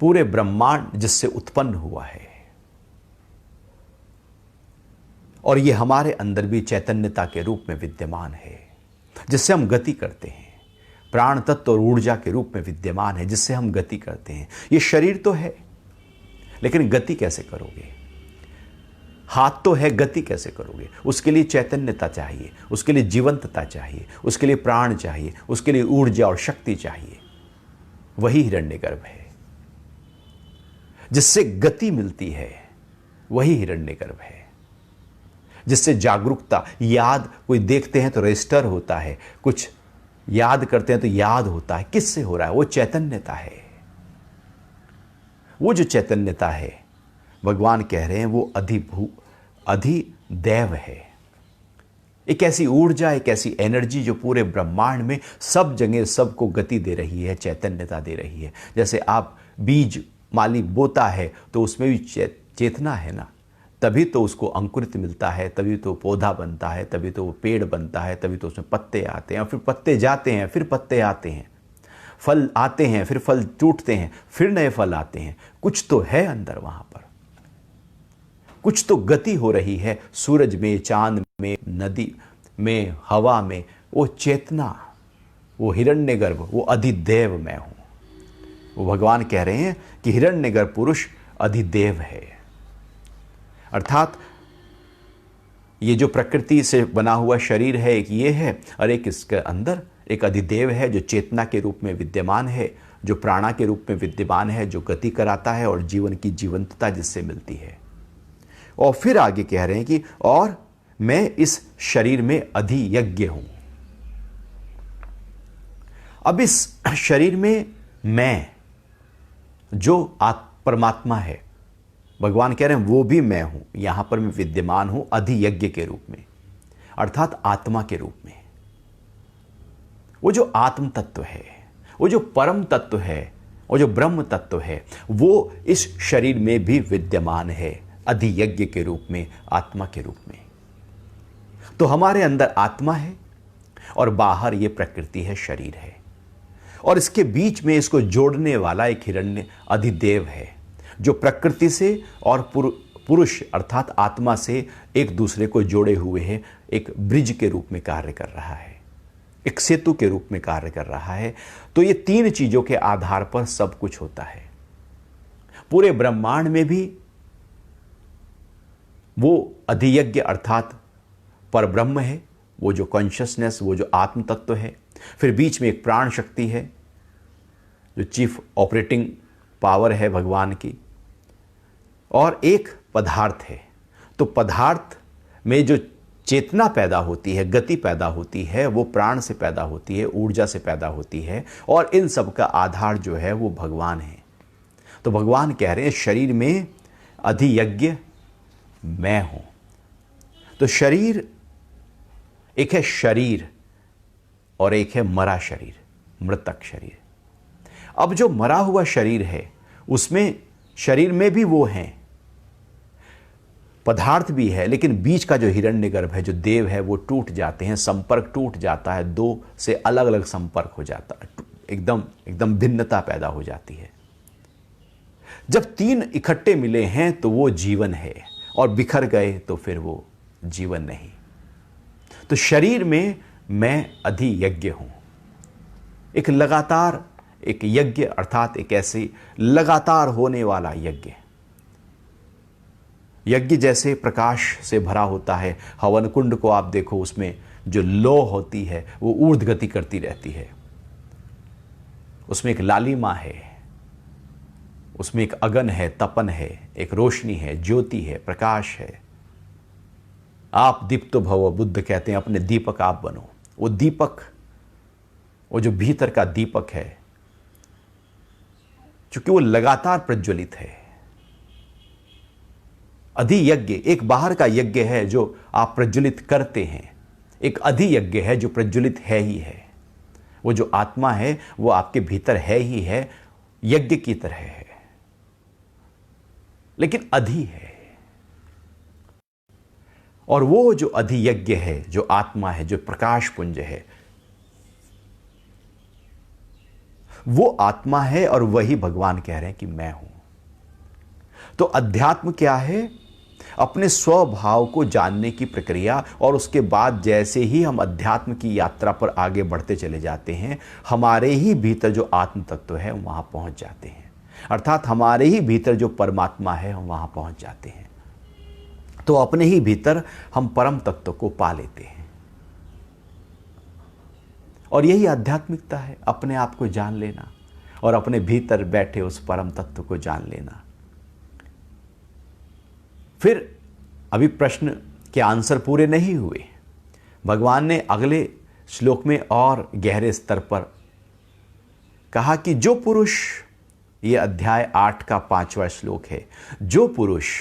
पूरे ब्रह्मांड जिससे उत्पन्न हुआ है। और ये हमारे अंदर भी चैतन्यता के रूप में विद्यमान है, जिससे हम गति करते हैं। प्राण तत्व और ऊर्जा के रूप में विद्यमान है, जिससे हम गति करते हैं। ये शरीर तो है, लेकिन गति कैसे करोगे? हाथ तो है, गति कैसे करोगे? उसके लिए चैतन्यता चाहिए, उसके लिए जीवंतता चाहिए, उसके लिए प्राण चाहिए, उसके लिए ऊर्जा और शक्ति चाहिए। वही हिरण्यगर्भ है, जिससे गति मिलती है। वही हिरण्यगर्भ है, जिससे जागरूकता, याद, कोई देखते हैं तो रजिस्टर होता है, कुछ याद करते हैं तो याद होता है। किससे हो रहा है? वो चैतन्यता है। वो जो चैतन्यता है, भगवान कह रहे हैं, वो अधिदैव है। एक ऐसी ऊर्जा, एक ऐसी एनर्जी जो पूरे ब्रह्मांड में सब जगह सबको गति दे रही है, चैतन्यता दे रही है। जैसे आप बीज माली बोता है तो उसमें भी चेतना है ना, तभी तो उसको अंकुरित मिलता है, तभी तो पौधा बनता है, तभी तो वो पेड़ बनता है, तभी तो उसमें पत्ते आते हैं, और फिर पत्ते जाते हैं, फिर पत्ते आते हैं, फल आते हैं, फिर फल टूटते हैं, फिर नए फल आते हैं। कुछ तो है अंदर वहां पर, कुछ तो गति हो रही है। सूरज में, चांद में, नदी में, हवा में, वो चेतना, वो हिरण्यगर्भ, वो अधिदैव मैं हूं। वो भगवान कह रहे हैं कि हिरण्यगर्भ पुरुष अधिदैव है। अर्थात ये जो प्रकृति से बना हुआ शरीर है, एक ये है, और एक इसके अंदर एक अधिदैव है जो चेतना के रूप में विद्यमान है, जो प्राणा के रूप में विद्यमान है, जो गति कराता है और जीवन की जीवंतता जिससे मिलती है। और फिर आगे कह रहे हैं कि और मैं इस शरीर में अधियज्ञ हूं। अब इस शरीर में मैं, जो परमात्मा है, भगवान कह रहे हैं वो भी मैं हूं, यहां पर मैं विद्यमान हूं अधियज्ञ के रूप में, अर्थात आत्मा के रूप में। वो जो आत्म तत्व है, वो जो परम तत्व है, वो जो ब्रह्म तत्व है, वो इस शरीर में भी विद्यमान है अधियज्ञ के रूप में, आत्मा के रूप में। तो हमारे अंदर आत्मा है और बाहर ये प्रकृति है, शरीर है, और इसके बीच में इसको जोड़ने वाला एक हिरण्य अधिदैव है, जो प्रकृति से और पुरुष अर्थात आत्मा से एक दूसरे को जोड़े हुए है, एक ब्रिज के रूप में कार्य कर रहा है, एक सेतु के रूप में कार्य कर रहा है। तो ये तीन चीजों के आधार पर सब कुछ होता है। पूरे ब्रह्मांड में भी वो अधियज्ञ अर्थात परब्रह्म है, वो जो कॉन्शियसनेस, वो जो आत्म तत्व है। फिर बीच में एक प्राण शक्ति है जो चीफ ऑपरेटिंग पावर है भगवान की, और एक पदार्थ है। तो पदार्थ में जो चेतना पैदा होती है, गति पैदा होती है, वो प्राण से पैदा होती है, ऊर्जा से पैदा होती है, और इन सब का आधार जो है वो भगवान है। तो भगवान कह रहे हैं शरीर में अधियज्ञ मैं हूं। तो शरीर, एक है शरीर और एक है मरा शरीर, मृतक शरीर। अब जो मरा हुआ शरीर है उसमें, शरीर में भी वो हैं, पदार्थ भी है, लेकिन बीच का जो हिरण्यगर्भ है, जो देव है, वो टूट जाते हैं, संपर्क टूट जाता है, दो से अलग अलग संपर्क हो जाता है, एकदम एकदम भिन्नता पैदा हो जाती है। जब तीन इकट्ठे मिले हैं तो वो जीवन है, और बिखर गए तो फिर वो जीवन नहीं। तो शरीर में मैं अधियज्ञ हूं, एक लगातार एक यज्ञ, अर्थात एक ऐसे लगातार होने वाला यज्ञ। यज्ञ जैसे प्रकाश से भरा होता है, हवन कुंड को आप देखो, उसमें जो लौ होती है वो ऊर्ध्व गति करती रहती है, उसमें एक लालिमा है, उसमें एक अगन है, तपन है, एक रोशनी है, ज्योति है, प्रकाश है। आप दीप्तो भव, बुद्ध कहते हैं अपने दीपक आप बनो। वो दीपक, वो जो भीतर का दीपक है, चूंकि वो लगातार प्रज्वलित है। अधियज्ञ एक बाहर का यज्ञ है जो आप प्रज्वलित करते हैं, एक अधियज्ञ है जो प्रज्वलित है ही है। वो जो आत्मा है वो आपके भीतर है ही है, यज्ञ की तरह है, लेकिन अधि है। और वो जो अधियज्ञ है, जो आत्मा है, जो प्रकाश पुंज है, वो आत्मा है, और वही भगवान कह रहे हैं कि मैं हूं। तो अध्यात्म क्या है? अपने स्वभाव को जानने की प्रक्रिया, और उसके बाद जैसे ही हम अध्यात्म की यात्रा पर आगे बढ़ते चले जाते हैं, हमारे ही भीतर जो आत्म तत्व है वहां पहुंच जाते हैं, अर्थात हमारे ही भीतर जो परमात्मा है हम वहां पहुंच जाते हैं। तो अपने ही भीतर हम परम तत्व को पा लेते हैं, और यही आध्यात्मिकता है, अपने आप को जान लेना और अपने भीतर बैठे उस परम तत्व को जान लेना। फिर अभी प्रश्न के आंसर पूरे नहीं हुए। भगवान ने अगले श्लोक में और गहरे स्तर पर कहा कि जो पुरुष, ये अध्याय 8 का 5वां श्लोक है, जो पुरुष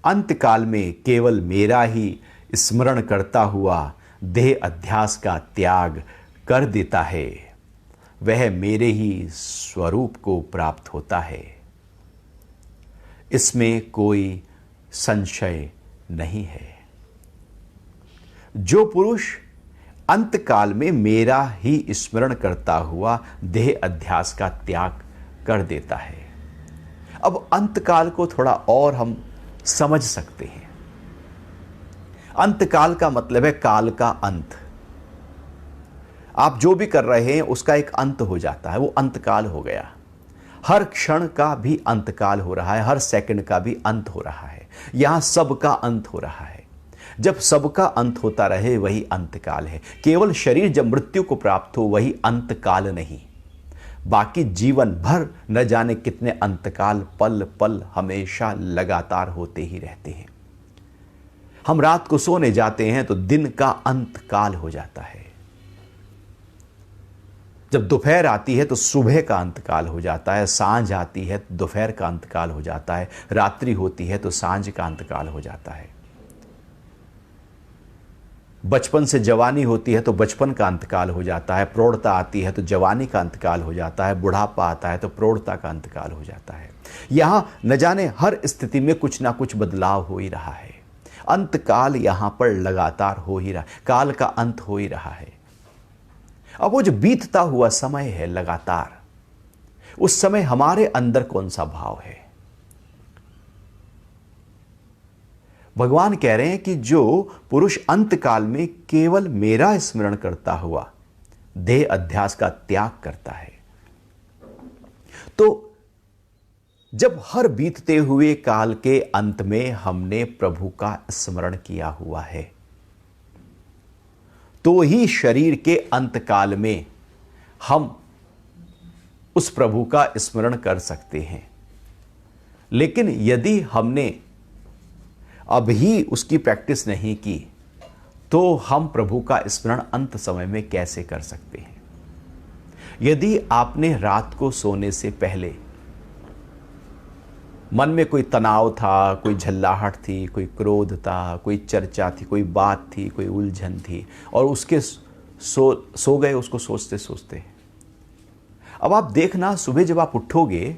अंतकाल में केवल मेरा ही स्मरण करता हुआ देह अध्यास का त्याग कर देता है, वह मेरे ही स्वरूप को प्राप्त होता है। इसमें कोई संशय नहीं है। जो पुरुष अंतकाल में मेरा ही स्मरण करता हुआ देह अध्यास का त्याग कर देता है। अब अंतकाल को थोड़ा और हम समझ सकते हैं। अंतकाल का मतलब है काल का अंत। आप जो भी कर रहे हैं उसका एक अंत हो जाता है, वो अंतकाल हो गया। हर क्षण का भी अंतकाल हो रहा है, हर सेकंड का भी अंत हो रहा है। यहां सबका अंत हो रहा है। जब सबका अंत होता रहे वही अंतकाल है। केवल शरीर जब मृत्यु को प्राप्त हो वही अंतकाल नहीं, बाकी जीवन भर न जाने कितने अंतकाल पल पल हमेशा लगातार होते ही रहते हैं। हम रात को सोने जाते हैं तो दिन का अंतकाल हो जाता है। जब दोपहर आती है तो सुबह का अंतकाल हो जाता है, सांझ आती है तो दोपहर का अंतकाल हो जाता है, रात्रि होती है तो सांझ का अंतकाल हो जाता है। बचपन से जवानी होती है तो बचपन का अंतकाल हो जाता है, प्रौढ़ता आती है तो जवानी का अंतकाल हो जाता है, बुढ़ापा आता है तो प्रौढ़ता का अंतकाल हो जाता है। यहां न जाने हर स्थिति में कुछ ना कुछ बदलाव हो ही रहा है। अंतकाल यहां पर लगातार हो ही रहा है, काल का अंत हो ही रहा है। अब वो जो बीतता हुआ समय है लगातार, उस समय हमारे अंदर कौन सा भाव है? भगवान कह रहे हैं कि जो पुरुष अंतकाल में केवल मेरा स्मरण करता हुआ देह अध्यास का त्याग करता है, तो जब हर बीतते हुए काल के अंत में हमने प्रभु का स्मरण किया हुआ है, तो ही शरीर के अंतकाल में हम उस प्रभु का स्मरण कर सकते हैं। लेकिन यदि हमने अभी उसकी प्रैक्टिस नहीं की तो हम प्रभु का स्मरण अंत समय में कैसे कर सकते हैं? यदि आपने रात को सोने से पहले मन में कोई तनाव था, कोई झल्लाहट थी, कोई क्रोध था, कोई चर्चा थी, कोई बात थी, कोई उलझन थी, और उसके सो गए उसको सोचते सोचते, अब आप देखना सुबह जब आप उठोगे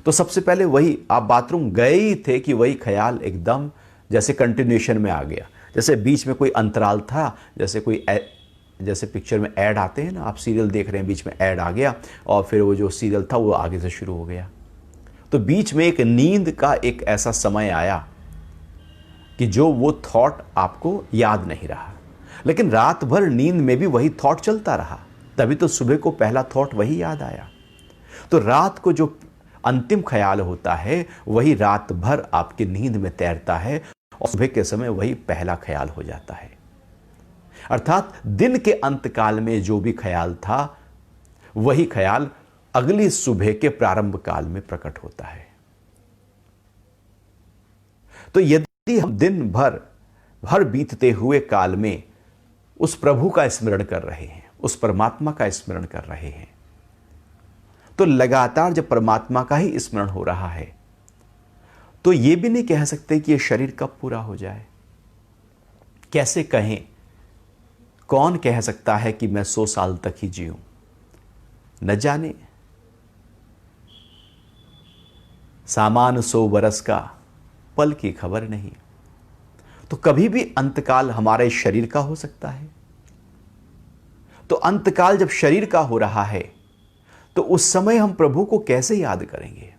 तो सबसे पहले वही, आप बाथरूम गए ही थे कि वही ख्याल एकदम जैसे कंटिन्यूएशन में आ गया, जैसे बीच में कोई अंतराल था, जैसे पिक्चर में ऐड आते हैं ना, आप सीरियल देख रहे हैं, बीच में ऐड आ गया और फिर वो जो सीरियल था वो आगे से शुरू हो गया। तो बीच में एक नींद का एक ऐसा समय आया कि जो वो थॉट आपको याद नहीं रहा, लेकिन रात भर नींद में भी वही थॉट चलता रहा, तभी तो सुबह को पहला थॉट वही याद आया। तो रात को जो अंतिम ख्याल होता है वही रात भर आपकी नींद में तैरता है और सुबह के समय वही पहला ख्याल हो जाता है। अर्थात दिन के अंतकाल में जो भी ख्याल था वही ख्याल अगली सुबह के प्रारंभ काल में प्रकट होता है। तो यदि हम दिन भर हर बीतते हुए काल में उस प्रभु का स्मरण कर रहे हैं, उस परमात्मा का स्मरण कर रहे हैं, तो लगातार जब परमात्मा का ही स्मरण हो रहा है तो यह भी नहीं कह सकते कि यह शरीर कब पूरा हो जाए। कैसे कहें? कौन कह सकता है कि मैं 100 साल तक ही जीऊं? न जाने, सामान 100 बरस का, पल की खबर नहीं। तो कभी भी अंतकाल हमारे शरीर का हो सकता है। तो अंतकाल जब शरीर का हो रहा है तो उस समय हम प्रभु को कैसे याद करेंगे?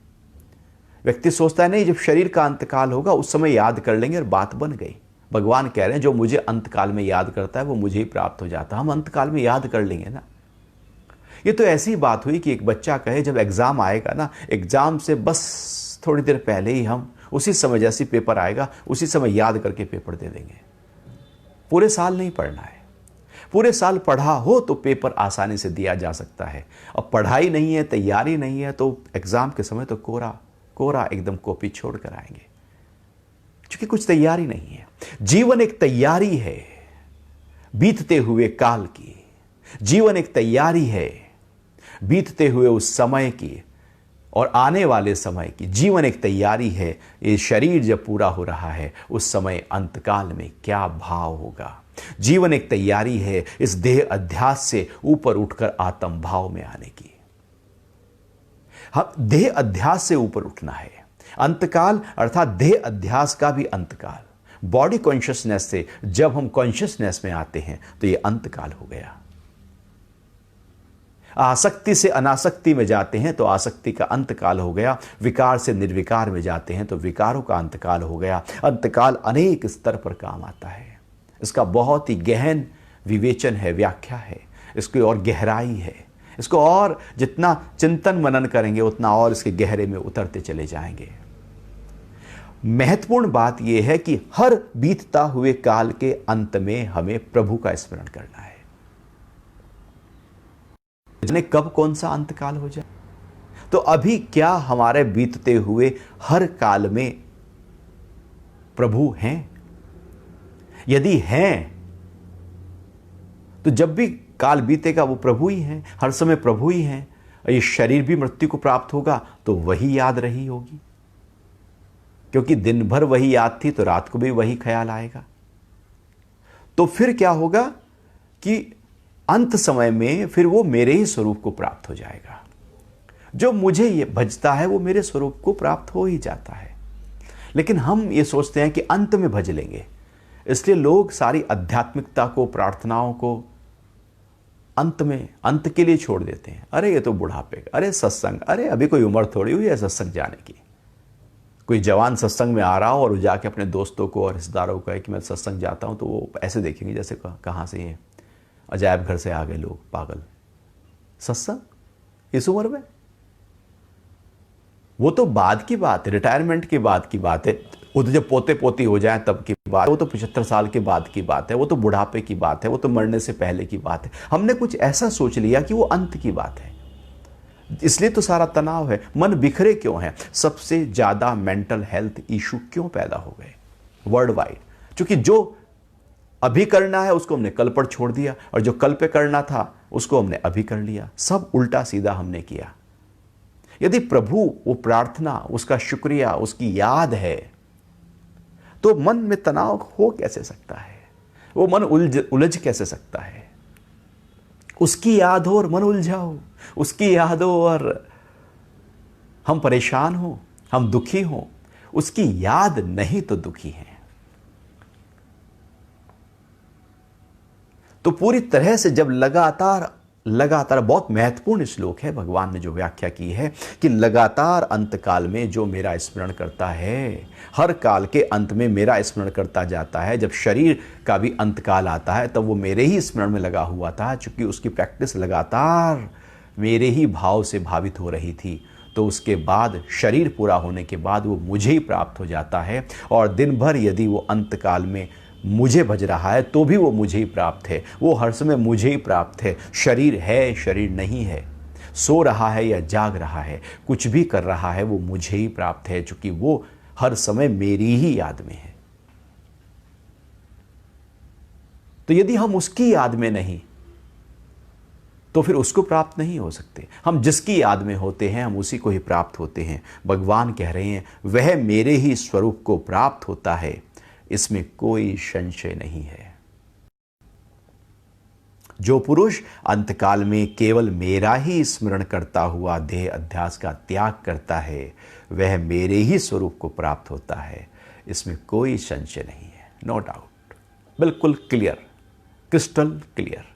व्यक्ति सोचता है नहीं, जब शरीर का अंतकाल होगा उस समय याद कर लेंगे और बात बन गई। भगवान कह रहे हैं जो मुझे अंतकाल में याद करता है वो मुझे ही प्राप्त हो जाता है। हम अंतकाल में याद कर लेंगे ना। ये तो ऐसी बात हुई कि एक बच्चा कहे जब एग्जाम आएगा ना, एग्जाम से बस थोड़ी देर पहले ही हम उसी समय जैसी पेपर आएगा उसी समय याद करके पेपर दे देंगे। पूरे साल नहीं पढ़ना है। पूरे साल पढ़ा हो तो पेपर आसानी से दिया जा सकता है। अब पढ़ाई नहीं है, तैयारी नहीं है तो एग्जाम के समय तो कोरा कोरा एकदम कॉपी छोड़ कर आएंगे, क्योंकि कुछ तैयारी नहीं है। जीवन एक तैयारी है बीतते हुए काल की। जीवन एक तैयारी है बीतते हुए उस समय की और आने वाले समय की। जीवन एक तैयारी है, ये शरीर जब पूरा हो रहा है उस समय अंतकाल में क्या भाव होगा। जीवन एक तैयारी है इस देह अध्यास से ऊपर उठकर आत्म भाव में आने की। हम देह अध्यास से ऊपर उठना है। अंतकाल अर्थात देह अध्यास का भी अंतकाल। बॉडी कॉन्शियसनेस से जब हम कॉन्शियसनेस में आते हैं तो यह अंतकाल हो गया। आसक्ति से अनासक्ति में जाते हैं तो आसक्ति का अंतकाल हो गया। विकार से निर्विकार में जाते हैं तो विकारों का अंतकाल हो गया। अंतकाल अनेक स्तर पर काम आता है। इसका बहुत ही गहन विवेचन है, व्याख्या है, इसकी और गहराई है। इसको और जितना चिंतन मनन करेंगे उतना और इसके गहरे में उतरते चले जाएंगे। महत्वपूर्ण बात यह है कि हर बीतता हुए काल के अंत में हमें प्रभु का स्मरण करना है। जाने कब कौन सा अंतकाल हो जाए। तो अभी क्या हमारे बीतते हुए हर काल में प्रभु हैं? यदि हैं तो जब भी काल बीतेगा वो प्रभु ही हैं, हर समय प्रभु ही हैं। ये शरीर भी मृत्यु को प्राप्त होगा तो वही याद रही होगी, क्योंकि दिन भर वही याद थी तो रात को भी वही ख्याल आएगा। तो फिर क्या होगा कि अंत समय में फिर वो मेरे ही स्वरूप को प्राप्त हो जाएगा। जो मुझे ये भजता है वो मेरे स्वरूप को प्राप्त हो ही जाता है। लेकिन हम ये सोचते हैं कि अंत में भज लेंगे, इसलिए लोग सारी आध्यात्मिकता को, प्रार्थनाओं को अंत के लिए छोड़ देते हैं। अरे ये तो बुढ़ापे का, अरे सत्संग, अरे अभी कोई उम्र थोड़ी हुई है सत्संग जाने की। कोई जवान सत्संग में आ रहा हो और जाके अपने दोस्तों को और रिश्तेदारों को कहे कि मैं सत्संग जाता हूं, तो वो ऐसे देखेंगे जैसे कहाँ से ये अजायब घर से आ गए लोग, पागल। सत्संग इस उम्र में? वो तो बाद की बात है, रिटायरमेंट के बाद की बात है। वो तो जब पोते पोती हो जाए तब की बात है। वो तो 75 साल के बाद की बात है। वो तो बुढ़ापे की बात है। वो तो मरने से पहले की बात है। हमने कुछ ऐसा सोच लिया कि वो अंत की बात है। इसलिए तो सारा तनाव है। मन बिखरे क्यों है? सबसे ज्यादा मेंटल हेल्थ इशू क्यों पैदा हो गए वर्ल्ड वाइड? क्योंकि जो अभी करना है उसको हमने कल पर छोड़ दिया, और जो कल पे करना था उसको हमने अभी कर लिया। सब उल्टा सीधा हमने किया। यदि प्रभु, वो प्रार्थना, उसका शुक्रिया, उसकी याद है, तो मन में तनाव हो कैसे सकता है? वो मन उलझ कैसे सकता है? उसकी याद हो और मन उलझाओ, उसकी याद हो और हम परेशान हो, हम दुखी हो। उसकी याद नहीं तो दुखी हैं। तो पूरी तरह से जब लगातार बहुत महत्वपूर्ण श्लोक है, भगवान ने जो व्याख्या की है कि लगातार अंतकाल में जो मेरा स्मरण करता है, हर काल के अंत में मेरा स्मरण करता जाता है। जब शरीर का भी अंतकाल आता है तब वो मेरे ही स्मरण में लगा हुआ था, क्योंकि उसकी प्रैक्टिस लगातार मेरे ही भाव से भावित हो रही थी। तो उसके बाद शरीर पूरा होने के बाद वो मुझे ही प्राप्त हो जाता है, और दिन भर यदि वो अंतकाल में मुझे भज रहा है तो भी वो मुझे ही प्राप्त है। वो हर समय मुझे ही प्राप्त है। शरीर है, शरीर नहीं है, सो रहा है या जाग रहा है, कुछ भी कर रहा है, वो मुझे ही प्राप्त है, क्योंकि वो हर समय मेरी ही याद में है। तो यदि हम उसकी याद में नहीं, तो फिर उसको प्राप्त नहीं हो सकते। हम जिसकी याद में होते हैं हम उसी को ही प्राप्त होते हैं। भगवान कह रहे हैं वह मेरे ही स्वरूप को प्राप्त होता है, इसमें कोई संशय नहीं है। जो पुरुष अंतकाल में केवल मेरा ही स्मरण करता हुआ देह अध्यास का त्याग करता है, वह मेरे ही स्वरूप को प्राप्त होता है, इसमें कोई संशय नहीं है। नो डाउट, बिल्कुल क्लियर, क्रिस्टल क्लियर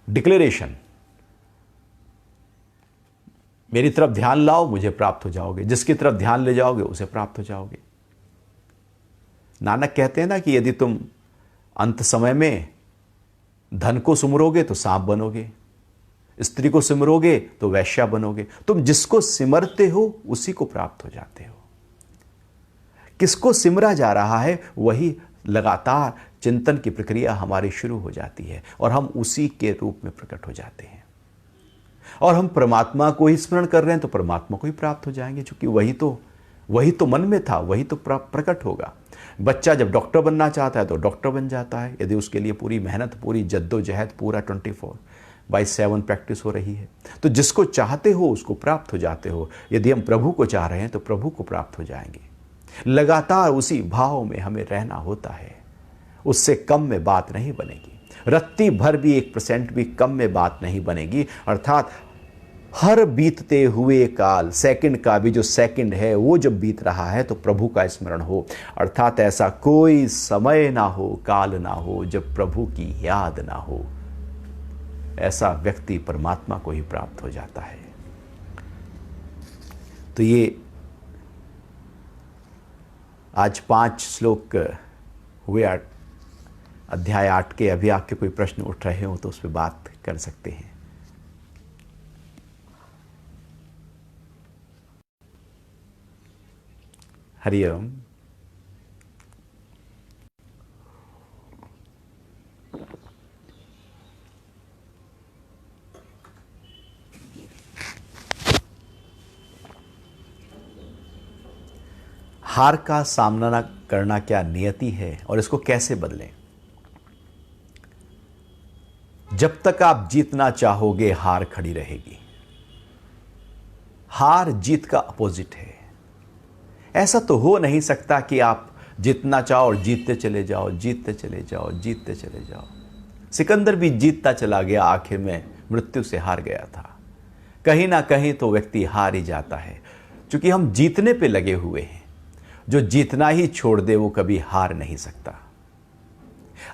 डिक्लेरेशन। मेरी तरफ ध्यान लाओ, मुझे प्राप्त हो जाओगे। जिसकी तरफ ध्यान ले जाओगे उसे प्राप्त हो जाओगे। नानक कहते हैं ना कि यदि तुम अंत समय में धन को सुमरोगे तो सांप बनोगे, स्त्री को सिमरोगे तो वैश्या बनोगे। तुम जिसको सिमरते हो उसी को प्राप्त हो जाते हो। किसको सिमरा जा रहा है वही लगातार चिंतन की प्रक्रिया हमारी शुरू हो जाती है, और हम उसी के रूप में प्रकट हो जाते हैं। और हम परमात्मा को ही स्मरण कर रहे हैं तो परमात्मा को ही प्राप्त हो जाएंगे, क्योंकि वही तो मन में था, वही तो प्रकट होगा। बच्चा जब डॉक्टर बनना चाहता है तो डॉक्टर बन जाता है, यदि उसके लिए पूरी मेहनत, पूरी जद्दोजहद, पूरा 24/7 प्रैक्टिस हो रही है। तो जिसको चाहते हो उसको प्राप्त हो जाते हो। यदि हम प्रभु को चाह रहे हैं तो प्रभु को प्राप्त हो जाएंगे। लगातार उसी भाव में हमें रहना होता है, उससे कम में बात नहीं बनेगी। रत्ती भर भी 1% भी कम में बात नहीं बनेगी। अर्थात हर बीतते हुए काल, सेकंड का भी जो सेकंड है वो जब बीत रहा है तो प्रभु का स्मरण हो। अर्थात ऐसा कोई समय ना हो, काल ना हो जब प्रभु की याद ना हो। ऐसा व्यक्ति परमात्मा को ही प्राप्त हो जाता है। तो ये आज 5 श्लोक हुए अध्याय 8 के। अभी आपके कोई प्रश्न उठ रहे हो तो उस पर बात कर सकते हैं। हरिओम। हार का सामना करना क्या नियति है और इसको कैसे बदलें? जब तक आप जीतना चाहोगे हार खड़ी रहेगी। हार जीत का अपोजिट है। ऐसा तो हो नहीं सकता कि आप जीतना चाहो और जीतते चले जाओ, जीतते चले जाओ, जीतते चले जाओ। सिकंदर भी जीतता चला गया, आखिर में मृत्यु से हार गया था। कहीं ना कहीं तो व्यक्ति हार ही जाता है, क्योंकि हम जीतने पे लगे हुए हैं। जो जीतना ही छोड़ दे वो कभी हार नहीं सकता।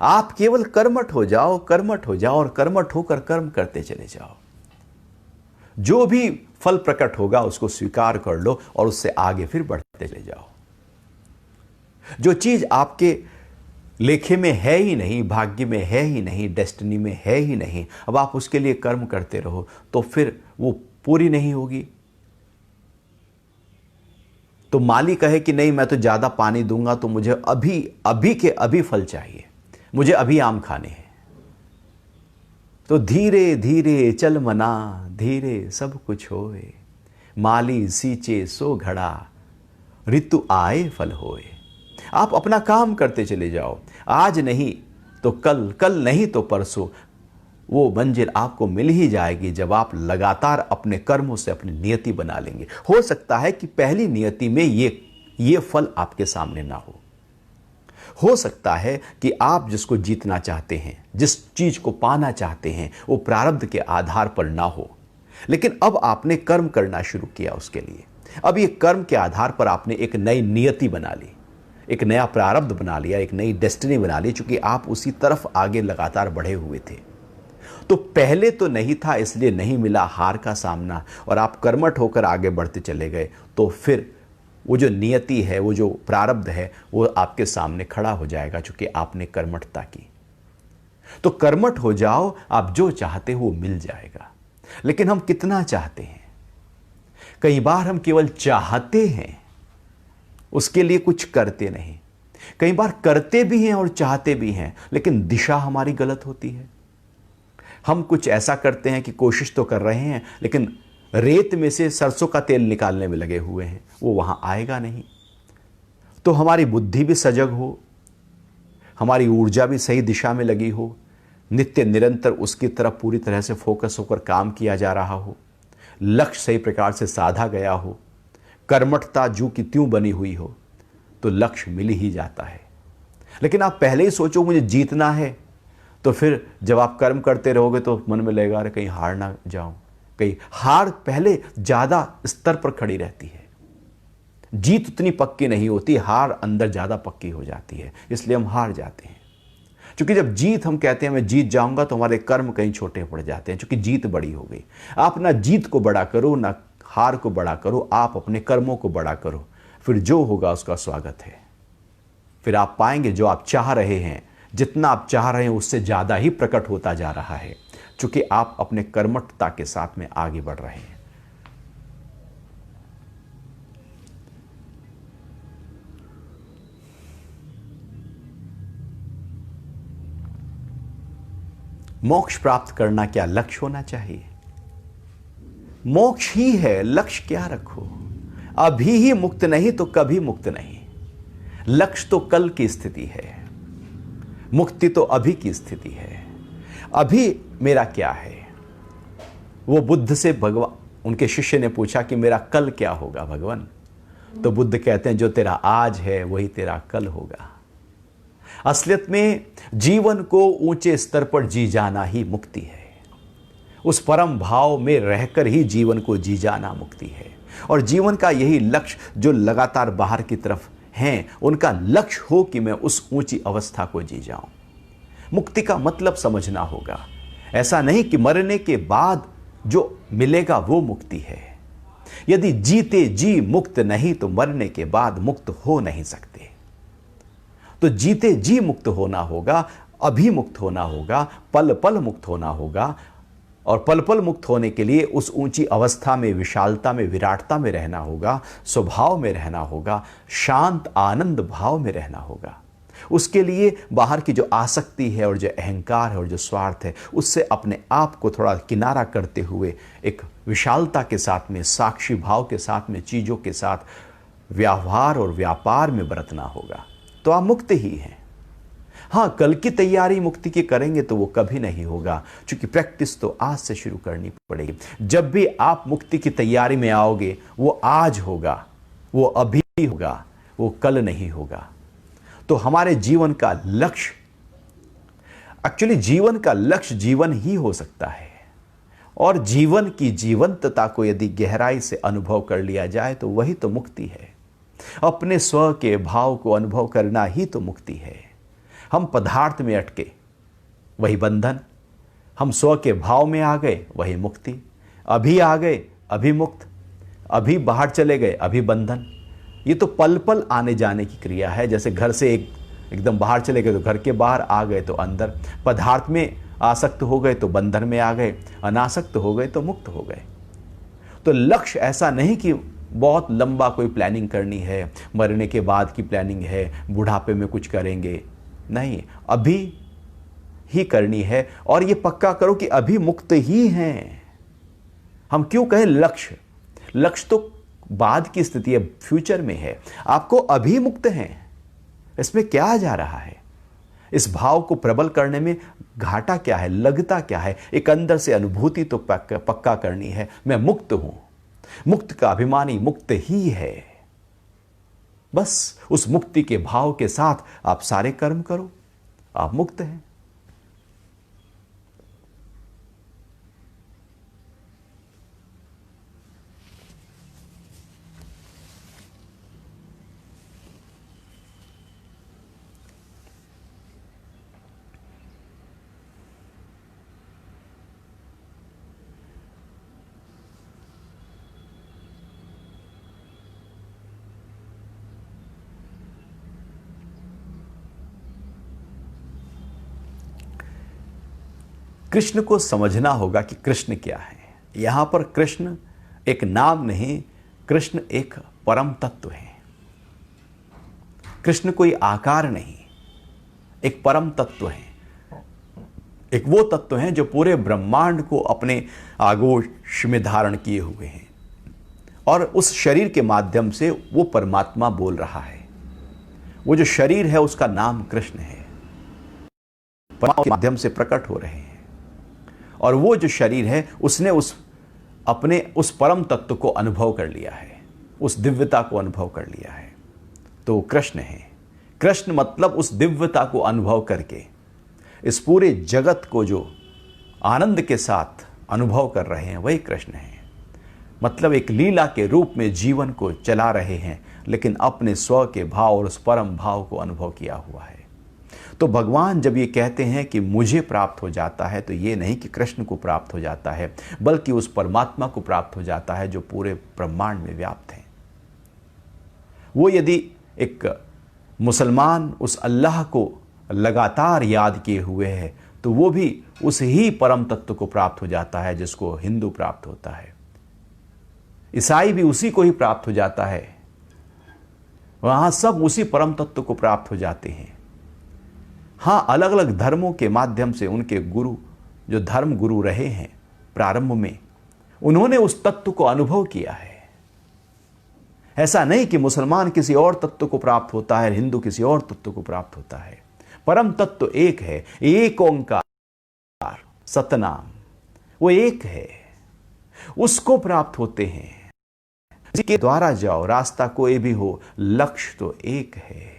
आप केवल कर्मठ हो जाओ, कर्मठ हो जाओ और कर्मठ होकर कर्म करते चले जाओ। जो भी फल प्रकट होगा उसको स्वीकार कर लो और उससे आगे फिर बढ़ते चले जाओ। जो चीज आपके लेखे में है ही नहीं, भाग्य में है ही नहीं, डेस्टिनी में है ही नहीं, अब आप उसके लिए कर्म करते रहो तो फिर वो पूरी नहीं होगी। तो माली कहे कि नहीं मैं तो ज्यादा पानी दूंगा तो मुझे अभी के अभी फल चाहिए, मुझे अभी आम खाने हैं, तो धीरे धीरे चल मना, धीरे सब कुछ होए, माली सींचे सो घड़ा, ऋतु आए फल होए। आप अपना काम करते चले जाओ, आज नहीं तो कल, कल नहीं तो परसों वो मंजिल आपको मिल ही जाएगी, जब आप लगातार अपने कर्मों से अपनी नियति बना लेंगे। हो सकता है कि पहली नियति में ये फल आपके सामने ना हो सकता है कि आप जिसको जीतना चाहते हैं, जिस चीज को पाना चाहते हैं, वो प्रारब्ध के आधार पर ना हो, लेकिन अब आपने कर्म करना शुरू किया उसके लिए। अब ये कर्म के आधार पर आपने एक नई नियति बना ली, एक नया प्रारब्ध बना लिया, एक नई डेस्टिनी बना ली, चूंकि आप उसी तरफ आगे लगातार बढ़े हुए थे। तो पहले तो नहीं था, इसलिए नहीं मिला हार का सामना, और आप कर्मठ होकर आगे बढ़ते चले गए, तो फिर वो जो नियति है, वो जो प्रारब्ध है, वो आपके सामने खड़ा हो जाएगा, चूंकि आपने कर्मठता की। तो कर्मठ हो जाओ, आप जो चाहते हो वो मिल जाएगा। लेकिन हम कितना चाहते हैं? कई बार हम केवल चाहते हैं, उसके लिए कुछ करते नहीं। कई बार करते भी हैं और चाहते भी हैं, लेकिन दिशा हमारी गलत होती है। हम कुछ ऐसा करते हैं कि कोशिश तो कर रहे हैं, लेकिन रेत में से सरसों का तेल निकालने में लगे हुए हैं, वो वहां आएगा नहीं। तो हमारी बुद्धि भी सजग हो, हमारी ऊर्जा भी सही दिशा में लगी हो, नित्य निरंतर उसकी तरफ पूरी तरह से फोकस होकर काम किया जा रहा हो, लक्ष्य सही प्रकार से साधा गया हो, कर्मठता जू की त्यों बनी हुई हो, तो लक्ष्य मिल ही जाता है। लेकिन आप पहले ही सोचो मुझे जीतना है, तो फिर जब आप कर्म करते रहोगे तो मन में लगेगा अरे कहीं हार ना जाऊं। कहीं हार पहले ज्यादा स्तर पर खड़ी रहती है, जीत उतनी पक्की नहीं होती, हार अंदर ज्यादा पक्की हो जाती है, इसलिए हम हार जाते हैं। क्योंकि जब जीत हम कहते हैं मैं जीत जाऊंगा, तो हमारे कर्म कहीं छोटे पड़ जाते हैं, क्योंकि जीत बड़ी हो गई। आप ना जीत को बड़ा करो, ना हार को बड़ा करो, आप अपने कर्मों को बड़ा करो, फिर जो होगा उसका स्वागत है। फिर आप पाएंगे जो आप चाह रहे हैं, जितना आप चाह रहे हैं उससे ज्यादा ही प्रकट होता जा रहा है, क्योंकि आप अपने कर्मठता के साथ में आगे बढ़ रहे हैं। मोक्ष प्राप्त करना क्या लक्ष्य होना चाहिए? मोक्ष ही है, लक्ष्य क्या रखो? अभी ही मुक्त नहीं तो कभी मुक्त नहीं। लक्ष्य तो कल की स्थिति है, मुक्ति तो अभी की स्थिति है। अभी मेरा क्या है? वो बुद्ध से भगवान, उनके शिष्य ने पूछा कि मेरा कल क्या होगा भगवान? तो बुद्ध कहते हैं जो तेरा आज है वही तेरा कल होगा। असलियत में जीवन को ऊंचे स्तर पर जी जाना ही मुक्ति है। उस परम भाव में रहकर ही जीवन को जी जाना मुक्ति है। और जीवन का यही लक्ष्य जो लगातार बाहर की तरफ हैं, उनका लक्ष्य हो कि मैं उस ऊंची अवस्था को जी जाऊं। मुक्ति का मतलब समझना होगा। ऐसा नहीं कि मरने के बाद जो मिलेगा वो मुक्ति है। यदि जीते जी मुक्त नहीं तो मरने के बाद मुक्त हो नहीं सकते। तो जीते जी मुक्त होना होगा, अभी मुक्त होना होगा, पल पल मुक्त होना होगा। और पल पल मुक्त होने के लिए उस ऊंची अवस्था में, विशालता में, विराटता में रहना होगा, स्वभाव में रहना होगा, शांत आनंद भाव में रहना होगा। उसके लिए बाहर की जो आसक्ति है और जो अहंकार है और जो स्वार्थ है, उससे अपने आप को थोड़ा किनारा करते हुए एक विशालता के साथ में, साक्षी भाव के साथ में, चीजों के साथ व्यवहार और व्यापार में बरतना होगा, तो आप मुक्त ही हैं। हाँ, कल की तैयारी मुक्ति की करेंगे तो वो कभी नहीं होगा, क्योंकि प्रैक्टिस तो आज से शुरू करनी पड़ेगी। जब भी आप मुक्ति की तैयारी में आओगे, वो आज होगा, वो अभी होगा, वो कल नहीं होगा। तो हमारे जीवन का लक्ष्य, एक्चुअली जीवन का लक्ष्य जीवन ही हो सकता है। और जीवन की जीवंतता को यदि गहराई से अनुभव कर लिया जाए तो वही तो मुक्ति है। अपने स्व के भाव को अनुभव करना ही तो मुक्ति है। हम पदार्थ में अटके, वही बंधन। हम स्व के भाव में आ गए, वही मुक्ति। अभी आ गए, अभी मुक्त। अभी बाहर चले गए, अभी बंधन। ये तो पल पल आने जाने की क्रिया है। जैसे घर से एकदम बाहर चले गए तो घर के बाहर, आ गए तो अंदर। पदार्थ में आसक्त हो गए तो बंधन में आ गए, अनासक्त हो गए तो मुक्त हो गए। तो लक्ष्य ऐसा नहीं कि बहुत लंबा कोई प्लानिंग करनी है, मरने के बाद की प्लानिंग है, बुढ़ापे में कुछ करेंगे। नहीं, अभी ही करनी है। और ये पक्का करो कि अभी मुक्त ही हैं। हम क्यों कहें लक्ष्य? लक्ष्य तो बाद की स्थिति है, फ्यूचर में है। आपको अभी मुक्त हैं, इसमें क्या जा रहा है? इस भाव को प्रबल करने में घाटा क्या है, लगता क्या है? एक अंदर से अनुभूति तो पक्का करनी है, मैं मुक्त हूं। मुक्त का अभिमानी मुक्त ही है। बस उस मुक्ति के भाव के साथ आप सारे कर्म करो, आप मुक्त हैं। कृष्ण को समझना होगा कि कृष्ण क्या है। यहां पर कृष्ण एक नाम नहीं, कृष्ण एक परम तत्व है। कृष्ण कोई आकार नहीं, एक परम तत्व है। एक वो तत्व है जो पूरे ब्रह्मांड को अपने आगोश में धारण किए हुए हैं और उस शरीर के माध्यम से वो परमात्मा बोल रहा है। वो जो शरीर है उसका नाम कृष्ण है, परमात्मा के माध्यम से प्रकट हो रहे हैं। और वो जो शरीर है उसने अपने उस परम तत्व को अनुभव कर लिया है, उस दिव्यता को अनुभव कर लिया है, तो कृष्ण है। कृष्ण मतलब उस दिव्यता को अनुभव करके इस पूरे जगत को जो आनंद के साथ अनुभव कर रहे हैं वही कृष्ण है। मतलब एक लीला के रूप में जीवन को चला रहे हैं, लेकिन अपने स्व के भाव और उस परम भाव को अनुभव किया हुआ है। तो भगवान जब ये कहते हैं कि मुझे प्राप्त हो जाता है, तो ये नहीं कि कृष्ण को प्राप्त हो जाता है, बल्कि उस परमात्मा को प्राप्त हो जाता है जो पूरे ब्रह्मांड में व्याप्त है। वो यदि एक मुसलमान उस अल्लाह को लगातार याद किए हुए है, तो वो भी उस ही परम तत्व को प्राप्त हो जाता है जिसको हिंदू प्राप्त होता है। ईसाई भी उसी को ही प्राप्त हो जाता है। वहां सब उसी परम तत्व को प्राप्त हो जाते हैं। हाँ, अलग अलग धर्मों के माध्यम से उनके गुरु, जो धर्म गुरु रहे हैं प्रारंभ में, उन्होंने उस तत्व को अनुभव किया है। ऐसा नहीं कि मुसलमान किसी और तत्व को प्राप्त होता है, हिंदू किसी और तत्व को प्राप्त होता है। परम तत्व एक है, एक ओंकार सतनाम, वो एक है, उसको प्राप्त होते हैं। इसके द्वारा जाओ, रास्ता कोई भी हो, लक्ष्य तो एक है।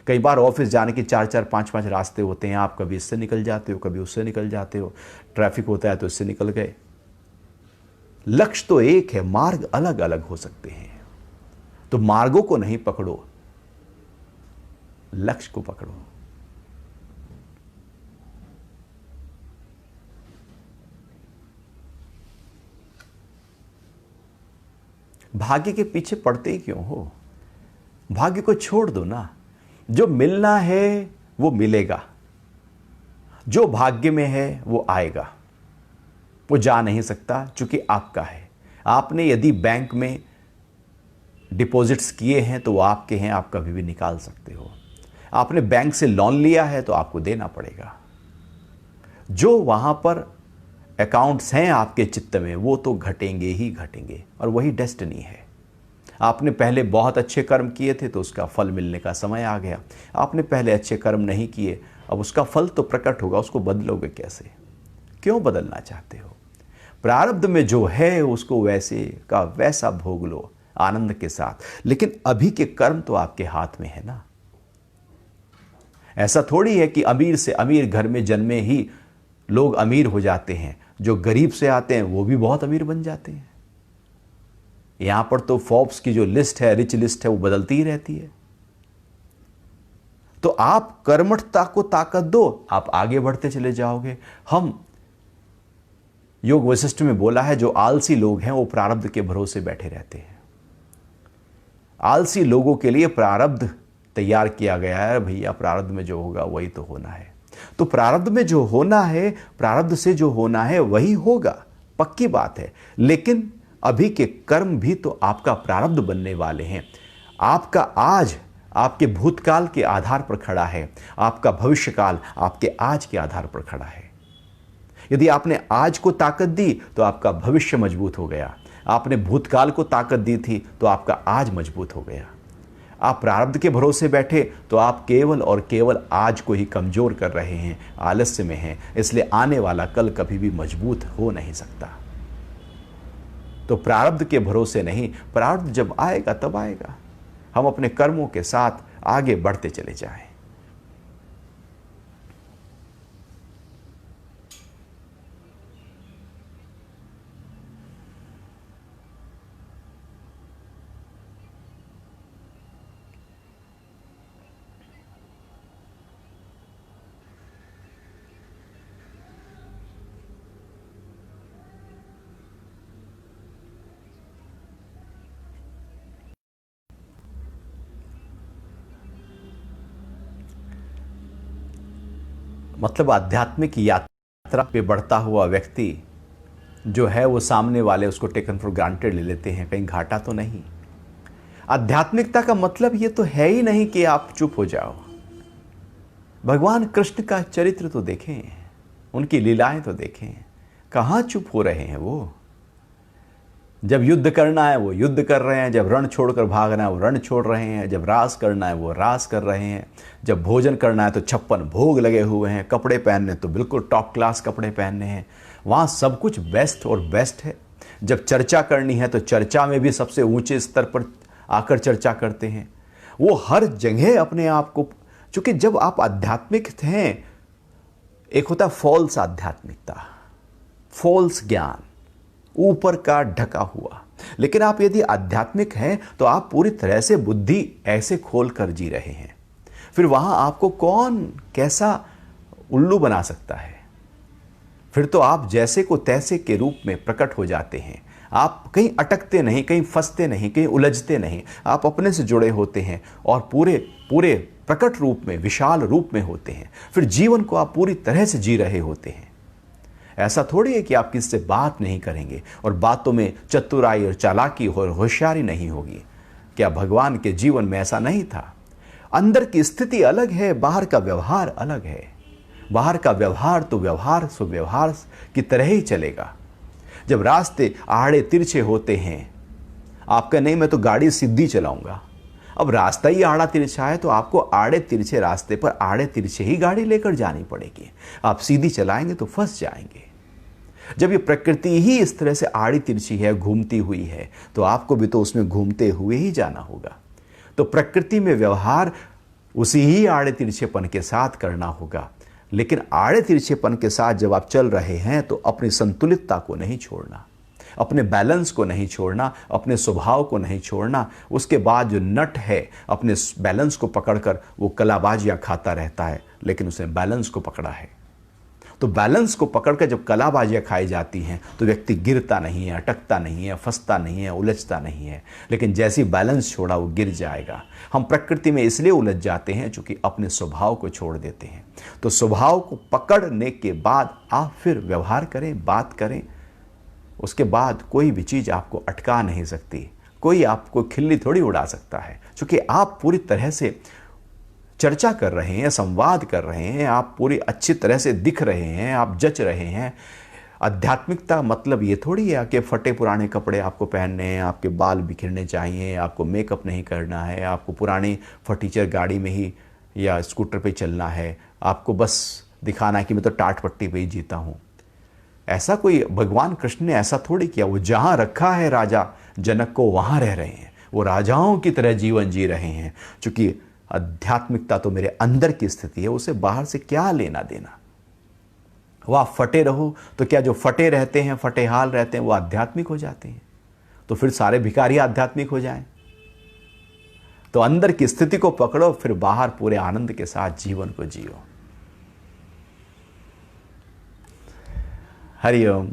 कई बार ऑफिस जाने के 4-4, 5-5 रास्ते होते हैं। आप कभी इससे निकल जाते हो, कभी उससे निकल जाते हो, ट्रैफिक होता है तो इससे निकल गए। लक्ष्य तो एक है, मार्ग अलग अलग हो सकते हैं। तो मार्गों को नहीं पकड़ो, लक्ष्य को पकड़ो। भाग्य के पीछे पड़ते ही क्यों हो? भाग्य को छोड़ दो ना। जो मिलना है वो मिलेगा, जो भाग्य में है वो आएगा। वो जा नहीं सकता चूंकि आपका है। आपने यदि बैंक में डिपॉजिट्स किए हैं तो वो आपके हैं, आप कभी भी निकाल सकते हो। आपने बैंक से लोन लिया है तो आपको देना पड़ेगा। जो वहां पर अकाउंट्स हैं आपके चित्त में वो तो घटेंगे ही घटेंगे, और वही डेस्टिनी है। आपने पहले बहुत अच्छे कर्म किए थे तो उसका फल मिलने का समय आ गया। आपने पहले अच्छे कर्म नहीं किए, अब उसका फल तो प्रकट होगा, उसको बदलोगे कैसे? क्यों बदलना चाहते हो? प्रारब्ध में जो है उसको वैसे का वैसा भोग लो आनंद के साथ, लेकिन अभी के कर्म तो आपके हाथ में है ना। ऐसा थोड़ी है कि अमीर से अमीर घर में जन्मे ही लोग अमीर हो जाते हैं। जो गरीब से आते हैं वो भी बहुत अमीर बन जाते हैं। यहां पर तो फोर्ब्स की जो लिस्ट है, रिच लिस्ट है, वो बदलती ही रहती है। तो आप कर्मठता को ताकत दो, आप आगे बढ़ते चले जाओगे। हम योग वशिष्ठ में बोला है, जो आलसी लोग हैं वो प्रारब्ध के भरोसे बैठे रहते हैं। आलसी लोगों के लिए प्रारब्ध तैयार किया गया है। भैया प्रारब्ध में जो होगा वही तो होना है। तो प्रारब्ध में जो होना है, प्रारब्ध से जो होना है वही होगा, पक्की बात है। लेकिन अभी के कर्म भी तो आपका प्रारब्ध बनने वाले हैं। आपका आज आपके भूतकाल के आधार पर खड़ा है, आपका भविष्यकाल आपके आज के आधार पर खड़ा है। यदि आपने आज को ताकत दी तो आपका भविष्य मजबूत हो गया, आपने भूतकाल को ताकत दी थी तो आपका आज मजबूत हो गया। आप प्रारब्ध के भरोसे बैठे तो आप केवल और केवल आज को ही कमजोर कर रहे हैं, आलस्य में हैं, इसलिए आने वाला कल कभी भी मजबूत हो नहीं सकता। तो प्रारब्ध के भरोसे नहीं, प्रारब्ध जब आएगा तब आएगा। हम अपने कर्मों के साथ आगे बढ़ते चले जाएं। मतलब आध्यात्मिक यात्रा पे बढ़ता हुआ व्यक्ति जो है वो सामने वाले उसको टेकन फॉर ग्रांटेड ले लेते हैं, कहीं घाटा तो नहीं। आध्यात्मिकता का मतलब ये तो है ही नहीं कि आप चुप हो जाओ। भगवान कृष्ण का चरित्र तो देखें, उनकी लीलाएं तो देखें, कहाँ चुप हो रहे हैं वो। जब युद्ध करना है वो युद्ध कर रहे हैं, जब रण छोड़कर भागना है वो रण छोड़ रहे हैं, जब रास करना है वो रास कर रहे हैं, जब भोजन करना है तो 56 भोग लगे हुए हैं, कपड़े पहनने तो बिल्कुल टॉप क्लास कपड़े पहनने हैं, वहाँ सब कुछ बेस्ट और बेस्ट है। जब चर्चा करनी है तो चर्चा में भी सबसे ऊंचे स्तर पर आकर चर्चा करते हैं। वो हर जगह अपने आप को, चूंकि जब आप आध्यात्मिक हैं, एक होता फॉल्स आध्यात्मिकता, फॉल्स ज्ञान, ऊपर का ढका हुआ। लेकिन आप यदि आध्यात्मिक हैं तो आप पूरी तरह से बुद्धि ऐसे खोल कर जी रहे हैं, फिर वहां आपको कौन कैसा उल्लू बना सकता है। फिर तो आप जैसे को तैसे के रूप में प्रकट हो जाते हैं। आप कहीं अटकते नहीं, कहीं फंसते नहीं, कहीं उलझते नहीं, आप अपने से जुड़े होते हैं और पूरे पूरे प्रकट रूप में, विशाल रूप में होते हैं। फिर जीवन को आप पूरी तरह से जी रहे होते हैं। ऐसा थोड़ी है कि आप किससे बात नहीं करेंगे और बातों में चतुराई और चालाकी और होशियारी नहीं होगी। क्या भगवान के जीवन में ऐसा नहीं था? अंदर की स्थिति अलग है, बाहर का व्यवहार अलग है। बाहर का व्यवहार तो व्यवहार सो व्यवहार की तरह ही चलेगा। जब रास्ते आड़े तिरछे होते हैं, आपका नहीं मैं तो गाड़ी सीधी चलाऊंगा, अब रास्ता ही आड़ा तिरछा है तो आपको आड़े तिरछे रास्ते पर आड़े तिरछे ही गाड़ी लेकर जानी पड़ेगी। आप सीधी चलाएंगे तो फंस जाएंगे। जब ये प्रकृति ही इस तरह से आड़ी तिरछी है, घूमती हुई है, तो आपको भी तो उसमें घूमते हुए ही जाना होगा। तो प्रकृति में व्यवहार उसी ही आड़े तिरछेपन के साथ करना होगा। लेकिन आड़े तिरछेपन के साथ जब आप चल रहे हैं तो अपनी संतुलितता को नहीं छोड़ना, अपने बैलेंस को नहीं छोड़ना, अपने स्वभाव को नहीं छोड़ना। उसके बाद जो नट है अपने बैलेंस को पकड़कर वो कलाबाजियां खाता रहता है, लेकिन उसने बैलेंस को पकड़ा है। तो बैलेंस को पकड़कर जब कलाबाजियां खाई जाती हैं तो व्यक्ति गिरता नहीं है, अटकता नहीं है, फंसता नहीं है, उलझता नहीं है। लेकिन जैसी बैलेंस छोड़ा वो गिर जाएगा। हम प्रकृति में इसलिए उलझ जाते हैं चूंकि अपने स्वभाव को छोड़ देते हैं। तो स्वभाव को पकड़ने के बाद आप फिर व्यवहार करें, बात करें, उसके बाद कोई भी चीज़ आपको अटका नहीं सकती। कोई आपको खिल्ली थोड़ी उड़ा सकता है, क्योंकि आप पूरी तरह से चर्चा कर रहे हैं, संवाद कर रहे हैं, आप पूरी अच्छी तरह से दिख रहे हैं, आप जच रहे हैं। आध्यात्मिकता मतलब ये थोड़ी है कि फटे पुराने कपड़े आपको पहनने हैं, आपके बाल बिखरने चाहिए, आपको मेकअप नहीं करना है, आपको पुरानी फटीचर गाड़ी में ही या स्कूटर पे चलना है, आपको बस दिखाना है कि मैं तो टाट पट्टी पे ही जीता हूँ। ऐसा कोई, भगवान कृष्ण ने ऐसा थोड़ी किया। वो जहाँ रखा है राजा जनक को वहाँ रह रहे हैं, वो राजाओं की तरह जीवन जी रहे हैं। चूँकि आध्यात्मिकता तो मेरे अंदर की स्थिति है, उसे बाहर से क्या लेना देना। वो आप फटे रहो तो क्या जो फटे रहते हैं, फटे हाल रहते हैं, वो आध्यात्मिक हो जाते हैं? तो फिर सारे भिखारी आध्यात्मिक हो जाएं। तो अंदर की स्थिति को पकड़ो, फिर बाहर पूरे आनंद के साथ जीवन को जियो। हरि ओम।